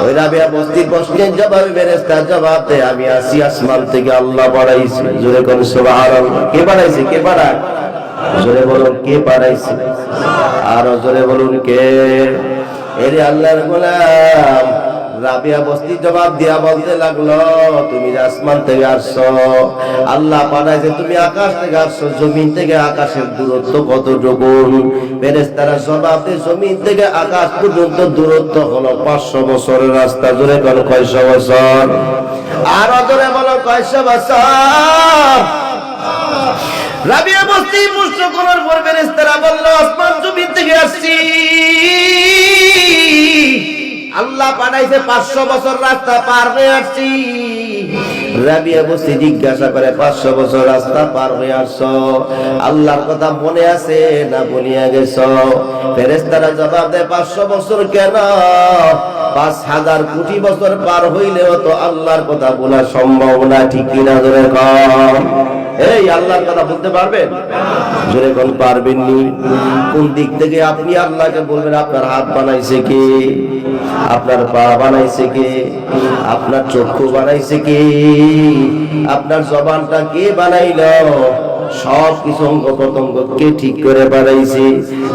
ওই রাবিয়া বসরির প্রশ্নের জবাবে ফেরেশতা জবাব দেয়, আমি আসি আসমান থেকে, আল্লাহ পাঠাইছে। জোরে কোন সুবহানাল্লাহ। কে পাঠাইছে? কে পাঠায়? জোরে বলুন কে পাঠাইছে? আরো জোরে বলুন কে? এরে আল্লাহর গোলাম রাবিয়া বস্তি জবাব দিয়া বলতে লাগলো, তুমি আসমান থেকে আসছো, আল্লাহ পাঠাইছে, তুমি আকাশ থেকে আসছো, জমিন থেকে আকাশের দূরত্ব কতটুকু? ফেরেশতারা জবাব দেয়, জমিন থেকে আকাশ পর্যন্ত দূরত্ব হলো 500 বছরের রাস্তা। জোরে কোন কয়শো বছর? আরো জোরে বলো কয়শো বছর? রাবিয়া বস্তি প্রশ্ন করার পর ফেরেশতারা বলল, আসমান জমিন থেকে আসছি, আল্লাহ পাঠাইছে 500 বছর রাস্তা পার হয়ে আসছি। রাবিয়া বস্তি জিজ্ঞাসা করে, 500 বছর রাস্তা পার হয়ে আসছো, আল্লাহর কথা মনে আছে না ভুলিয়া গেছো? ফেরেশতারা জবাব দেয়, 500 বছর কেন, 5000 কোটি বছর পার হইলেও তো আল্লাহর কথা বলা সম্ভব না। ঠিক কিনা জোরে কম? এই আল্লাহর কথা বলতে পারবেন? জোরে কোন পারবেননি? কোন দিক থেকে আপনি আল্লাহকে বলবেন? আপনার হাত বানাইছে কে? আপনার পা বানাইছে কে? আপনার চক্ষু বানাইছে কে? আপনার জবানটা কে বানাইলো? সব কিছু অঙ্গ প্রত্যঙ্গ কে ঠিক করে বানাইছে?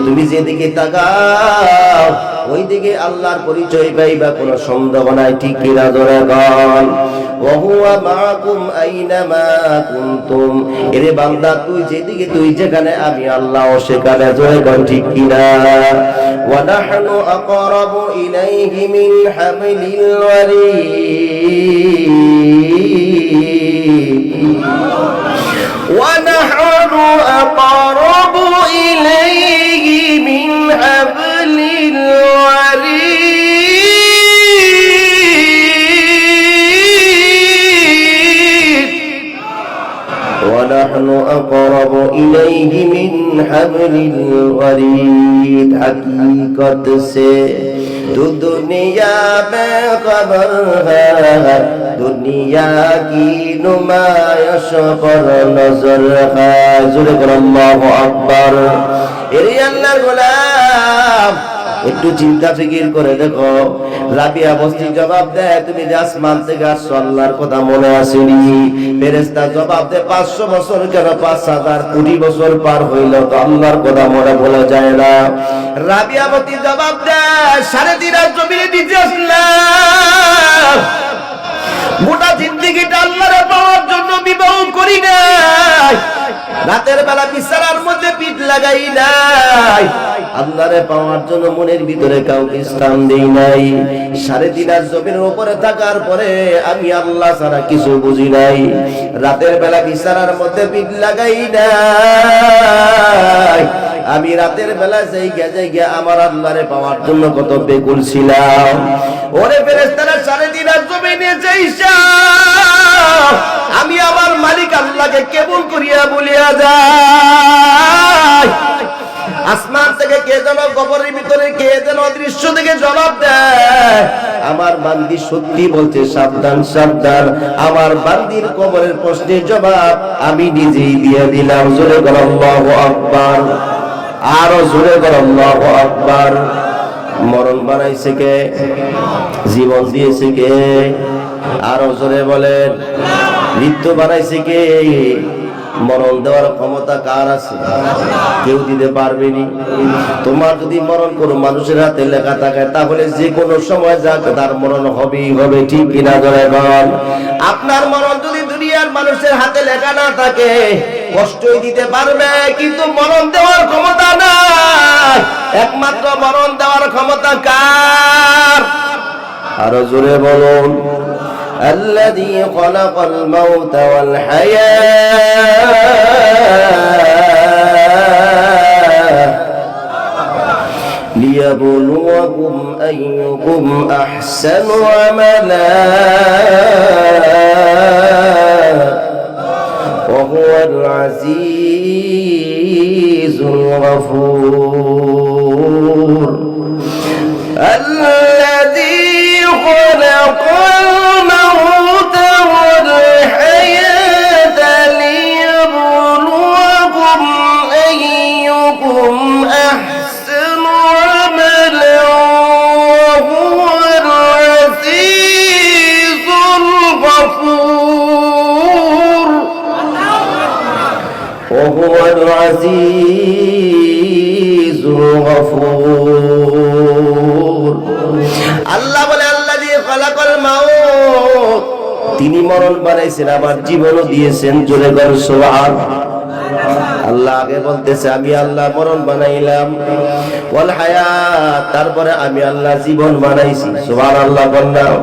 তুমি যেদিকে তাকাও ওই দিকে আল্লাহর পরিচয় পাইবা, কোনো সন্দেহ নাই। ঠিক কিনা জোরে বল? ওহুয়া মাকুম আইনামা কুনতুম, এরে বান্দা তুই যেদিকে, তুই যেখানে, আমি আল্লাহ সেখানে। জোরে বল ঠিক কিনা? ওয়া নাহনু আকরাবু ইলাইহি মিন হাবলিল ওয়ারিদ, ওয়া নাহনু আকরাবু ইলাইহি মিন হাবলিল ওয়ারিদ, ونحن أقرب إليه من حبل الوريد। حقیقت سے تو دنیا میں خبر ہے، دنیا کی نمائش پر نظر ہے۔ ذکر اللہ اکبر۔ اے اللہ غلام একটু চিন্তা ফিকির করে দেখো। রাবিয়া বস্তি জবাব দেয়, তুমি যে আসমান থেকে আসছো, আল্লাহর কথা মনে আসেনি? ফেরেশতা জবাব দেয়, 500 বছর কেন, 5000 কোটি বছর পার হইল তো আল্লাহর কথা মনে বলা যায় না। রাবিয়া বস্তি জবাব দেয়, 3.5 রাত জমিনে নিচে আসলাম, গোটা জিন্দেগিটা আল্লাহর পাওয়ার জন্য বিবাহ করি নাই, রাতের বেলা বিছানার মধ্যে পিঠ লাগাই নাই, আল্লাহরে পাওয়ার জন্য মনের ভিতরে কাউকে স্থান দেই নাই। 3.5 রাত জমিনের উপরে থাকার পরে আমি আল্লাহ ছাড়া কিছু বুঝি নাই, রাতের বেলা বিছানার মধ্যে পিঠ লাগাই নাই। আমি রাতের বেলা যাই আমার আল্লাহরে পাওয়ার জন্য কত বেকুল ছিলাম। ওরে ফেরেশতারা 3.5 রাত জমিনে যাইছা, আমি আমার মালিক আল্লাহকে কেবল করিয়া বলিয়া যাই। আসমান থেকে কে যেন, কবরের ভিতরে কে যেন দৃশ্য থেকে জবাব দেয়, আমার বান্দি সত্যি বলছে, সাবধান সাবধান, আমার বান্দির কবরের প্রশ্নের জবাব আমি নিজেই দিয়ে দিলাম। জোরে বলো আল্লাহু আকবার। আরো জোরে বলো আল্লাহু আকবার। মরণ বানাইছে কে? জীবন দিয়েছে কে? আরো জোরে বলেন। মৃত্যু বানাইছে কে? মরণ দেওয়ার ক্ষমতা কার আছে? কেউ দিতে পারবেনি। তোমার যদি মরণ কোনো মানুষের হাতে লেখা থাকে, তাহলে যে কোনো সময় যাক তার মরণ হবেই হবে। ঠিক কিনা ধরে বল? আপনার মরণ যদি দুনিয়ার মানুষের হাতে লেখা না থাকে, কষ্টই দিতে পারবে, কিন্তু মরণ দেওয়ার ক্ষমতা নাই। একমাত্র মরণ দেওয়ার ক্ষমতা কার? আরো জোরে বলুন। الذي خلق الموت والحياة ليبلوكم أيكم أحسن عملا وهو العزيز الغفور الذي خلق الموت والحياة ليبلوكم أيكم أحسن عملا وهو العزيز الغفور وهو العزيز الغفور। আল্লাহ বলে, আল্লাযী খালাকাল মাউত, তিনি মরণ বানাইছেন, আবার জীবনও দিয়েছেন। জোরে বল সুবহানাল্লাহ। আল্লাহ আগে বলতেছে আমি আল্লাহ মরণ বানাইলাম, ওয়াল হায়াত, তারপরে আমি আল্লাহ জীবন বানাইছি। সুবহানাল্লাহ বললাম।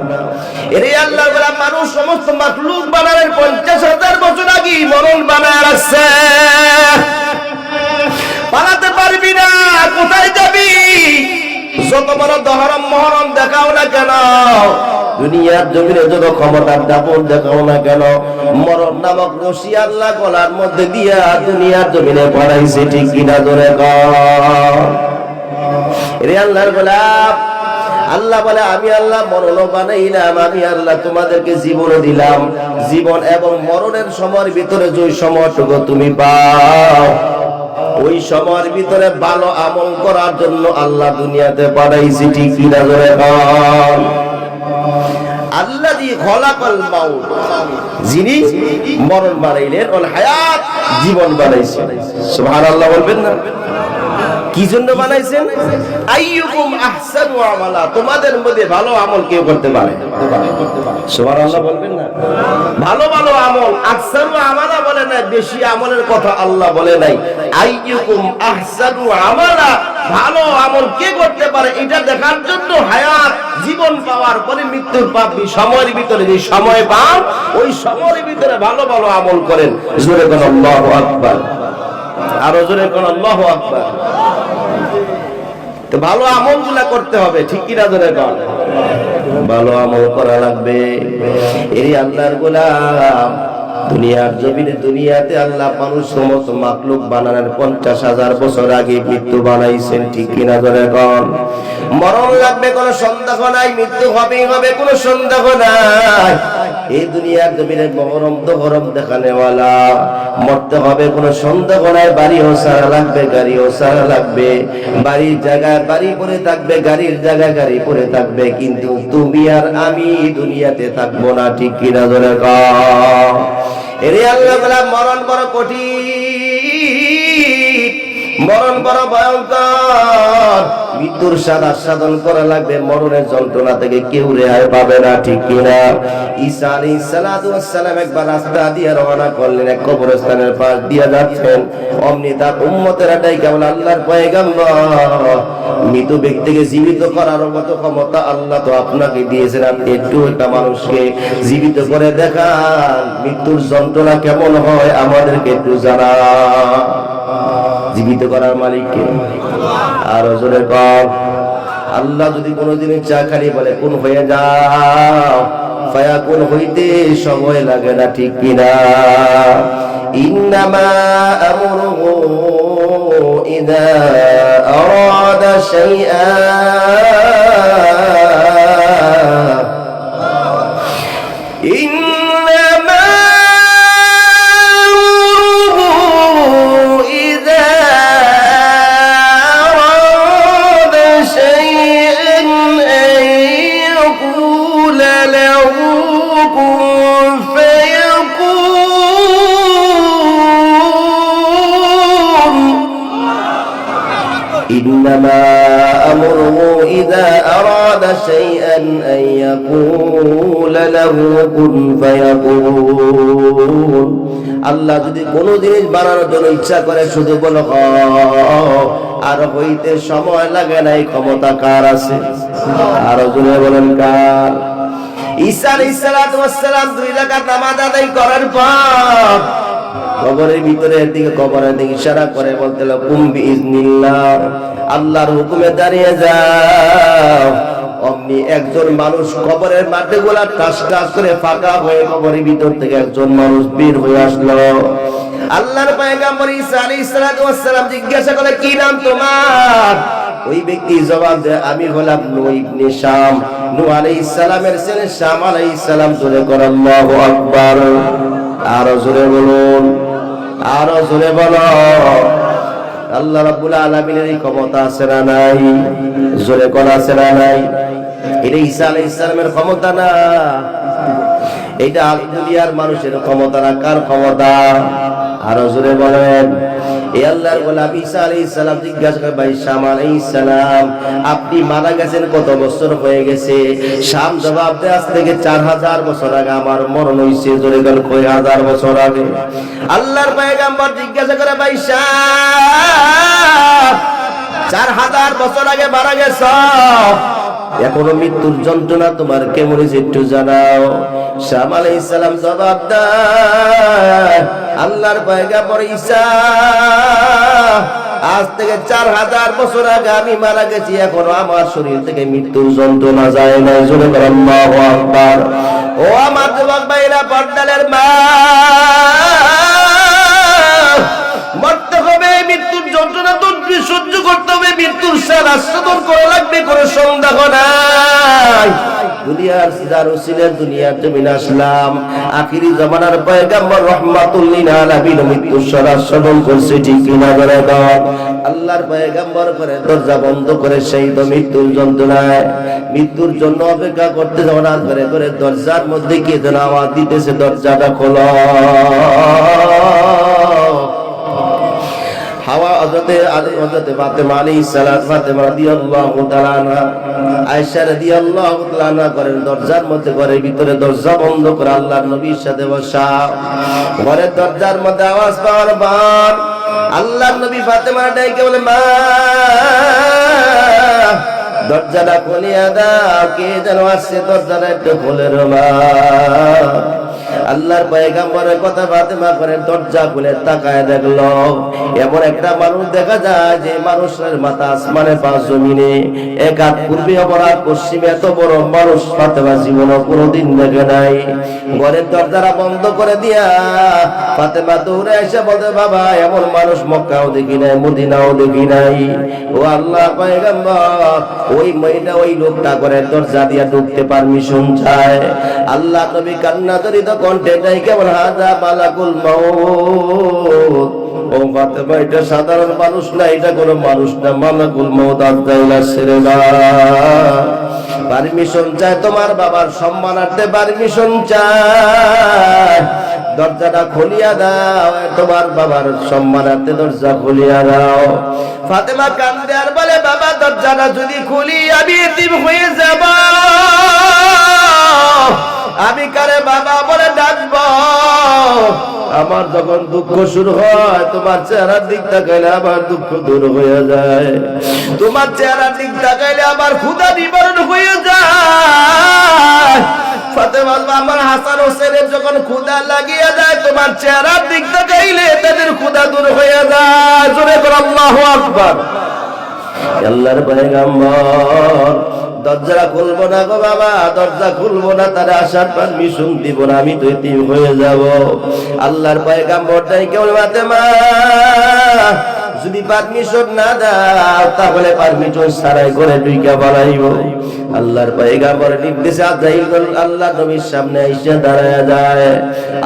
এরে আল্লাহ বলা মানুষ সমস্ত মাখলুক বানানোর 50,000 বছর আগে মরণ বানায় রাখছে। পালাতে পারবি না, কোথায় যাবি? যত বড় দহরম মহরম দেখাও না কেন, দুনিয়ার জমিনে যত ক্ষমতার দাপট দেখাও না কেন, মরণ নামক রশি আল্লাহ গলার মধ্যে দিয়া দুনিয়ার জমিনে পড়াইছে। ঠিক কিনা জোরে কর। রে আল্লাহর গোলাম, আল্লাহ বলে আমি আল্লাহ মরণও বানাইলাম, আমি আল্লাহ তোমাদেরকে জীবনও দিলাম। জীবন এবং মরণের সময়ের ভিতরে যে সময়টুকু তুমি পাও, ওই সময়ের ভিতরে ভালো আমল করার জন্য আল্লাহ দুনিয়াতে পাঠাইছে। ঠিক কিনা জোরে কর। আল্লাযী খালাকাল মাউত, যিনি মরণ বানাইলেন, ওয়াল হায়াত, জীবন বানাইছেন। সুবহানাল্লাহ বলবেন না? কি জন্য বানাইছেন? আইয়ুকুম আহসানু আমালা, তোমাদের মধ্যে ভালো আমল কে করতে পারে? সুবহানাল্লাহ বলবেন না? ভালো ভালো আমল, আহসানু আমালা বলে না, বেশি আমলের কথা আল্লাহ বলে নাই। আইয়ুকুম আহসানু আমালা, ভালো আমল কে করতে পারে এটা দেখার জন্য হায়াত, জীবন পাওয়ার পরে মৃত্যুর পাবি সময়ের ভিতরে যে সময় পাও, ওই সময়ের ভিতরে ভালো ভালো আমল করেন। জোরে বলেন আল্লাহু আকবার। আরো জোরে বলেন আল্লাহু আকবার। তো ভালো আমল গুলা করতে হবে। ঠিক কিনা জোরে বলেন? ভালো আমল করা লাগবে। এই আল্লাহর গোলাম, দুনিয়ার জমিনে দুনিয়াতে আল্লাহ মানুষ সমস্ত মাখলুক বানানোর 50,000 বছর আগে মৃত্যু বানাইছেন। ঠিক কিনা জোরে বলেন? মরণ লাগবে কোনো সন্দেহ নাই, মৃত্যু হবেই হবে কোনো সন্দেহ নাই। এই দুনিয়ার জমিনে মহরম তো হরম দেখানেওয়ালা, মরতে হবে কোনো সন্দেহ নাই। বাড়িও সারা লাগবে, গাড়িও সারা লাগবে, বাড়ির জায়গায় বাড়ি পড়ে থাকবে, গাড়ির জায়গায় গাড়ি পড়ে থাকবে, কিন্তু তুমি আর আমি দুনিয়াতে থাকবো না। ঠিক কিনা জোরে কর। এরে আল্লাহ বলা মরণ বড় কঠিন, মরণ বড় ভয়ঙ্কর, মৃত্যুর স্বাদ আস্বাদন করা লাগবে। মরণের যন্ত্রণা থেকে কেউ রেহাই পাবে না। ঠিক কিনা? ঈসা আলাইহিস সালাতু ওয়াস সালাম একবার রাস্তা দিয়ে রওনা করলেন, এক কবরস্থানের পাশ দিয়ে যাচ্ছেন। অমনি তার উম্মতেরা ডাইকা বলে আল্লাহর পয়গম্বর, মৃত ব্যক্তিকে জীবিত করার মতো ক্ষমতা আল্লাহ তো আপনাকে দিয়েছেন, আপনি একটু একটা মানুষকে জীবিত করে দেখান, মৃত্যুর যন্ত্রণা কেমন হয় আমাদেরকে একটু জানান। জীবিত করার মালিক কে? আর জোরে কর। আল্লাহ যদি কোনোদিন চা খালি বলে কোন হয়ে যাও, ফায়াকুন হইতে সময় লাগে না। ঠিক কিনা? ইন্নামা আমরুহু ইযা আরাদা শাইআন, إنما أمره إذا أراد شيئا أن يقول له كن فيكون। আল্লাহ যদি কোন জিনিস বানানোর জন্য ইচ্ছা করে শুধু বলো আর হইতে সময় লাগে না, এই ক্ষমতা কার আছে? আরো জোরে বলেন কার? ঈসা আলাইহিস সালাতু ওয়াস সালাম 2 রাকাত নামাজ আদায় করার পর কবরের ভিতরে দিকে কবরের দিকে ইশারা করে বলতে লাগলো কুম বিইজনিল্লাহ, আল্লাহর হুকুমে দাঁড়িয়ে যাও। অমনি একজন মানুষ কবরের মাটিগুলা টাস টাস করে ফাঁকা হয়ে কবরের ভিতর থেকে একজন মানুষ বের হয়ে আসলো। আল্লাহর পয়গম্বর ঈসা আলাইহিস সালাতু ওয়াস সালাম জিজ্ঞাসা করে কি নাম তোমার? ওই ব্যক্তি জবাব দেয় আমি হলাম নূহ ইবনে শাম। নূহ আলাইহিস সালামের ছেলে শাম আলাইহিস সালাম। জোরে করে আল্লাহু আকবার। আরো জোরে বলুন, আরো জোরে বলো। আল্লাহ রাব্বুল আলামিনের এই ক্ষমতা আছে না নাই? জোরে করা আছে না নাই? এটা ঈসা আলাইহিস সালামের ক্ষমতা না, এটা দুনিয়ার মানুষের ক্ষমতা না। কার ক্ষমতা? আরো জোরে বলেন। এই আল্লাহর গোলাম ঈসা আলাইহিস সালাম জিজ্ঞাসা করে ভাই শাম আলাইহিস সালাম আপনি মারা গেছেন কত বছর হয়ে গেছে? শাম জবাব দেয় আজ থেকে 4000 বছর আগে আমার মরণ হইছে। জোরে বল কয় 1000 বছর আগে। আল্লাহর পয়গম্বর জিজ্ঞাসা করে ভাই শাম 4000 বছর আগে মারা গেছ, এখনো মৃত্যুর যন্ত্রণা তোমার কেমন হয়েছে একটু জানাও। শাম আলাইহিস সালাম জবাব দেয় আল্লাহর পয়গম্বর ঈসা আজ থেকে 4000 বছর আগে আমি মারা গেছি, এখনো আমার শরীর থেকে মৃত্যুর যন্ত্রণা যায় না। জোরে বল আল্লাহু আকবার। ও আমার যুবক ভাইরা, পর্দালের মা, মরতে হবে, মৃত্যুর যন্ত্রণা তো সহ্য করতে হবে, মৃত্যুর স্বাদ আস্বাদন করা লাগবে, করে সন্দেহ নাই। দুনিয়ার সিদার উসিলে দুনিয়ার জমিনে আসলাম, আখিরি জামানার পয়গম্বর রাহমাতুল লিল আলামিন মৃত্যুর স্বাদ আস্বাদন করছে, ঠিক কিনা বলে দাও। আল্লাহর পয়গম্বর করে দরজা বন্ধ করে সেই তো মৃত্যুর যন্ত্রণায় মৃত্যুর জন্য অপেক্ষা করতে যখন করে করে দরজার মধ্যে কে যেন আওয়াজ দিতেছে, দরজাটা খোলো। হাওয়া হযরতে ফাতেমা আলাইহিস সালাম, ফাতেমা রাদিয়াল্লাহু তাআলা আনহা, আয়েশা রাদিয়াল্লাহু তাআলা আনহা করেন দরজার মধ্যে, ঘরের ভিতরে দরজা বন্ধ করে আল্লাহর নবীর সাথে বসা। ঘরের দরজার মধ্যে আওয়াজ পাওয়ার পর আল্লাহর নবী ফাতেমা ডাকে বলে মা দরজাটা খুলিয়া দাও, কে যেন আসছে, দরজাটা একটু খুলে রে মা। আল্লাহর পয়গম্বরের কথা ফাতেমা করে দরজা খুলে তাকায় দেখলো এমন একটা মানুষ দেখা যায় যে মানুষের মাথা আসমানে পা জমিনে, এক হাত পূর্বে অপর হাত পশ্চিমে, এত বড় মানুষ ফাতেমা জীবনে কোনোদিন দেখে নাই। ঘরের দরজাটা বন্ধ করে দিয়া ফাতেমা দৌড়ে এসে বলতে বাবা এমন মানুষ মক্কাও দেখি নাই, মদিনাও দেখি নাই। ও আল্লাহ পয়গম্বর, ওই মহিলা ওই লোকটা করে দরজা দিয়া ঢুকতে পারমিশন চায়। আল্লাহ নবী কান্না জড়িত কণ্ঠে নাই কেমন হাজা মালাকুল মাউত। ও ফাতেমা এটা সাধারণ মানুষ না, এটা কোনো মানুষ না, মালাকুল মাউত আজরাইল আসছে না। পারমিশন চায়, তোমার বাবার সম্মানার্থে পারমিশন চায়, দরজাটা খুলিয়া দাও, তোমার বাবার সম্মানার্থে দরজা খুলিয়া দাও। ফাতেমা কান্দে আর বলে বাবা দরজাটা যদি খুলি আমি এতিম হয়ে যাব, আমি কারে বাবা বলে ডাকবো? আমার যখন দুঃখ শুরু হয় তোমার চেহারার দিক তাকাইলে আমার দুঃখ দূর হয়ে যায়, তোমার চেহারার দিক তাকাইলে আমার ক্ষুধা নিবারণ হয়ে যায়। ফাতেমা আমার হাসান হোসেনের যখন ক্ষুধা লাগিয়ে যায় তোমার চেহারার দিক তাকাইলে তাদের ক্ষুধা দূর হয়ে যায়। জোরে করে আল্লাহু আকবার। আল্লাহর পয়গম্বর দরজা খুলবো না গো বাবা, দরজা খুলবো না, তারা আসার পারমিশন দিব না, আমি তো এতিম হয়ে যাব। আল্লাহর পয়গম্বরটাই কেবল ফাতেমা যদি পারমিশন না দাও তাহলে পারমিশন ছাড়াই করে ঢুইকা পালাইব। আল্লাহর পয়গম্বরের নির্দেশে আজরাইল আল্লাহর নবীর সামনে এসে দাঁড়ায়া যায়।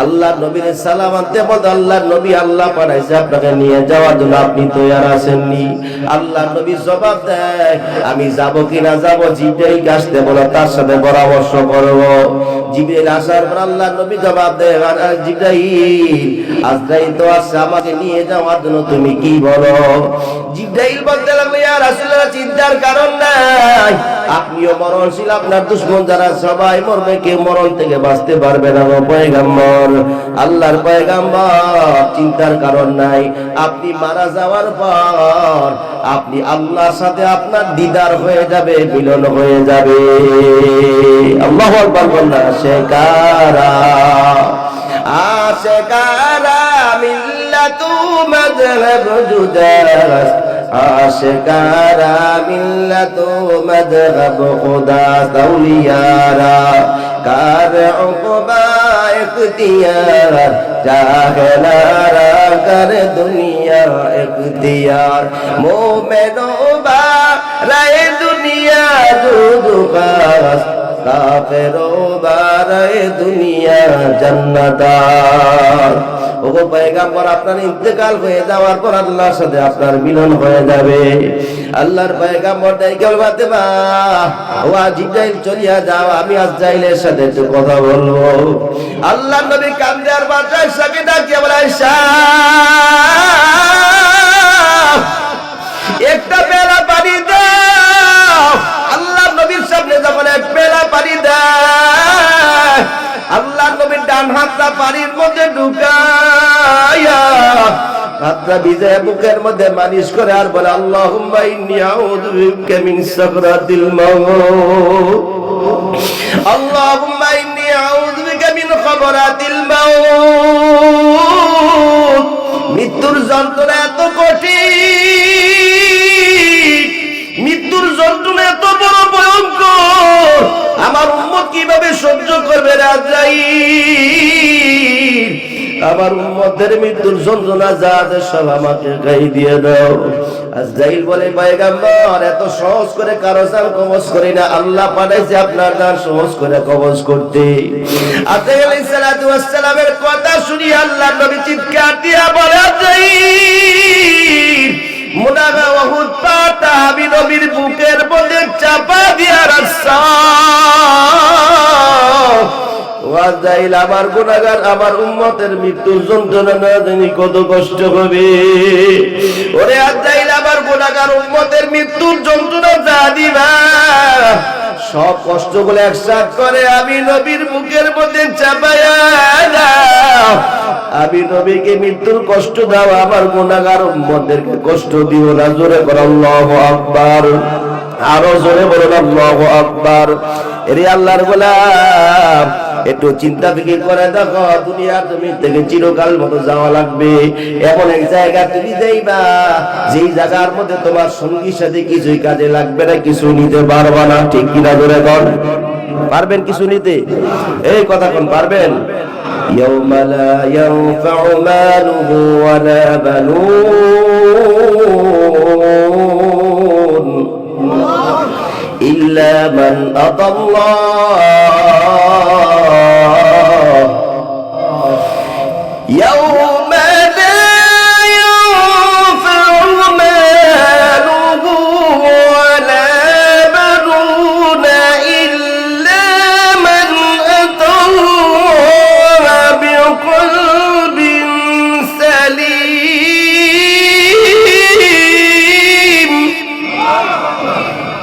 আল্লাহর নবীর সালাম আনতে বলে আল্লাহর নবী আল্লাহ পাঠাইছে আপনাকে নিয়ে যাওয়ার জন্য, আপনি তৈয়ার আছেননি? আল্লাহর নবী জবাব দেয় আমি যাব কিনা যাব, জিবরাইল আসতে বলো তার সাথে পরামর্শ করব। জিবরাইল আসার পর আল্লাহর নবী জবাব দেয় জিবরাইল আজরাইল তো আসছে আমাকে নিয়ে যাওয়ার জন্য, তুমি কি বলো? জিবরাইল বলতে লাগলো ইয়া রাসূলুল্লাহ চিন্তার কারণ নাই, আপনিও মরণশীল, আপনার দুশমন যারা সবাই মরবে, কেউ মরণ থেকে বাঁচতে পারবে না। পয়গম্বর আল্লাহর পয়গম্বর চিন্তার কারণ নাই, আপনি মারা যাওয়ার পর আপনি আল্লাহর সাথে আপনার দিদার হয়ে যাবে, মিলন হয়ে যাবে। আল্লাহু আকবার বলনা শেকারা আশেকারা মিল্লাতু মাযহাব জুদাস, আশেকারা মিল্লাতু মাযহাব খুদা সাউলিয়ারা কার উকবা ইখতিয়ার জাহেলারা কর দুনিয়া ইখতিয়ার মোমেনো বা রায়ে দুনিয়া দুদুখাস কাফেরো বারায়ে দুনিয়া জান্নাতার। ওগো পয়গম্বর আপনার ইন্তেকাল হয়ে যাওয়ার পর আল্লাহর সাথে আপনার মিলন হয়ে যাবে। আল্লাহর পয়গম্বর ডাইকে ফাতেমা ও জিবরাইল চলিয়া যাও, আমি আজরাইলের সাথে একটু কথা বলবো। আল্লাহর নবী কান্দে আর বাদশার সাথে ডাকিয়ে বলে আয়েশা একটা পেলা পানি দাও। আল্লাহ নবীর সামনে যখন এক পেলা পানি দেয়, আল্লাহ নবীর ডান হাতটা পানির মধ্যে ঢুকায়া হাতটা ভিজায় বুকের মধ্যে মালিশ করে আর বলে আল্লাহুম্মা ইন্নী আউযু বিকা মিন সাকরাতিল মাউত, আল্লাহুম্মা ইন্নী আউযু বিকা মিন খাবরাতিল মাউত। মৃত্যুর যন্ত্রণা এত কঠিন, মৃত্যুর যন্ত্রণা এত বড় ভয়ঙ্কর, আমার উম্মত কিভাবে সহ্য করবে রে আজরাইল? আমার উম্মতের মৃত্যুর যন্ত্রণা যা আছে সব আমাকে গায়ে দিয়ে দাও। আজরাইল বলে পয়গম্বর, এত সহজ করে কারো জান কবজ করি না, আল্লাহ পাঠাইছে আপনার জান সহজ করে কবজ করতে। আজরাইল আলাইহিস সালাতু ওয়াস সালামের কথা শুনি আল্লাহর নবী চিৎকার দিয়া বলে আজরাইল মুনাফা ওহুদ পাতা আমি নবীর বুকের মধ্যে চাপা দিয়া রাখছা। ওয়াজাইল আমার গুনাহগার আমার উম্মতের মৃত্যুর যন্ত্রণা না জানি কত কষ্ট হবে। ওরে আজাইল আমার গুনাহগার উম্মতের মৃত্যুর যন্ত্রণা জানি না, সব কষ্টগুলো একসাথে করে আমি নবীর বুকের মধ্যে চাপায়া দাও। আমি নবীকে মৃত্যুর কষ্ট দাও, আমার গুনাহগার উম্মতদেরকে কষ্ট দিও না। জোরে বলো আল্লাহু আকবার, আরো জোরে বলো আল্লাহু আকবার। এরে আল্লাহর গোলাম, একটু চিন্তা ফিকির করে দেখো, দুনিয়ার জমিন থেকে চিরকাল মতো যাওয়া লাগবে। এমন এক জায়গা তুমি যাইবা যেই জায়গার মধ্যে তোমার সঙ্গীর সাথে কিছুই কাজে লাগবে না, কিছু নিতে পারবা না। ঠিক কিনা জোরে বল, পারবেন কিছু নিতে? এই কথা কোন পারবেন? ইয়াউমা লা ইয়ানফাউ মালুহু ওয়ালা বানুন ইল্লা মান আতাল্লাহ, ইয়াউমা লা ইয়ানফাউ মালুহু ওয়ালা বানুন ইল্লা মান আতাল্লাহ বিকলবিন সালিম,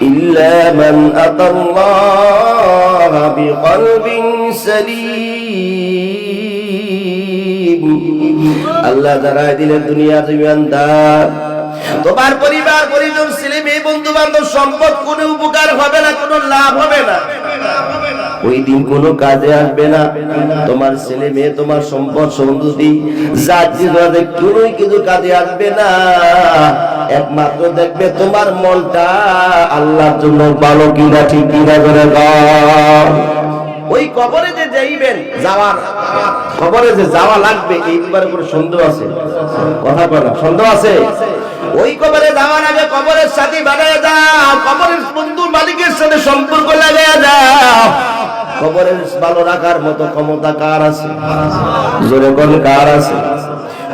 ইল্লা মান আতাল্লাহ বিকলবিন সালিম। আল্লাহ যারা দিলেন দুনিয়া জীবনদার, তোমার পরিবার পরিজন ছেলে মেয়ে বন্ধু বান্ধব সম্পদ কোনো উপকার হবে না, কোনো লাভ হবে না। ওই দিন কোনো কাজে আসবে না। তোমার ছেলে মেয়ে তোমার সম্পদ সম্পত্তি যা কোনোই কিছু কাজে আসবে না। একমাত্র দেখবে তোমার মনটা আল্লাহর জন্য ভালো কিনা। ঠিক কিনা করে গাও। ওই কবরে যে যাইবেন, যাওয়ার কবরে যে যাওয়া লাগবে এই ব্যাপারে কোনো সন্দেহ আছে? কথা বলা সন্দেহ আছে? ওই কবরে যাওয়ার আগে কবরের সাথী বানায় যাও, কবরের বন্ধুর মালিকের সাথে সম্পর্ক লাগায় যাও। কবরের ভালো রাখার মতো ক্ষমতা কার আছে? জোরে কোন কার আছে?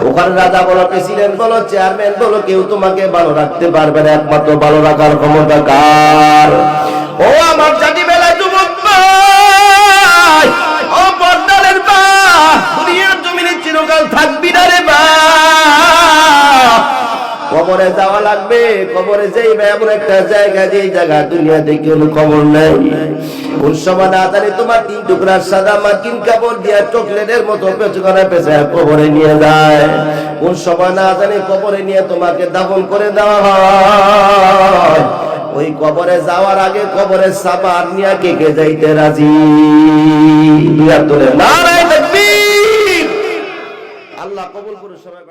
ওখানে রাজা বলো, প্রেসিডেন্ট বলো, চেয়ারম্যান বলো, কেউ তোমাকে ভালো রাখতে পারবে না। একমাত্র ভালো রাখার ক্ষমতা কার? ও আমার জাতি বেলা যুবক ভাই, ও বর্দালের বা, দুনিয়ার জমিনে চিরকাল থাকবি না রে বা। কবরে যাওয়া লাগবে। কবরে যাইবে এমন একটা জায়গা, যে জায়গা দুনিয়াতে কোনো খবর নাই। কোন সময় না জানি তোমার 3 টুকরা সাদা মার্কিন কাপড় দিয়ে চকলেটের মতো পেছনে পেছায় কবরে নিয়ে যায়। কোন সময় না জানি কবরে নিয়ে তোমাকে দাফন করে দেওয়া হয়। ওই কবরে যাওয়ার আগে কবরের সাবার নিয়ে কে কে যাইতে রাজি? নারায়ে তাকবীর। আল্লাহ কবুল করুন সবাই।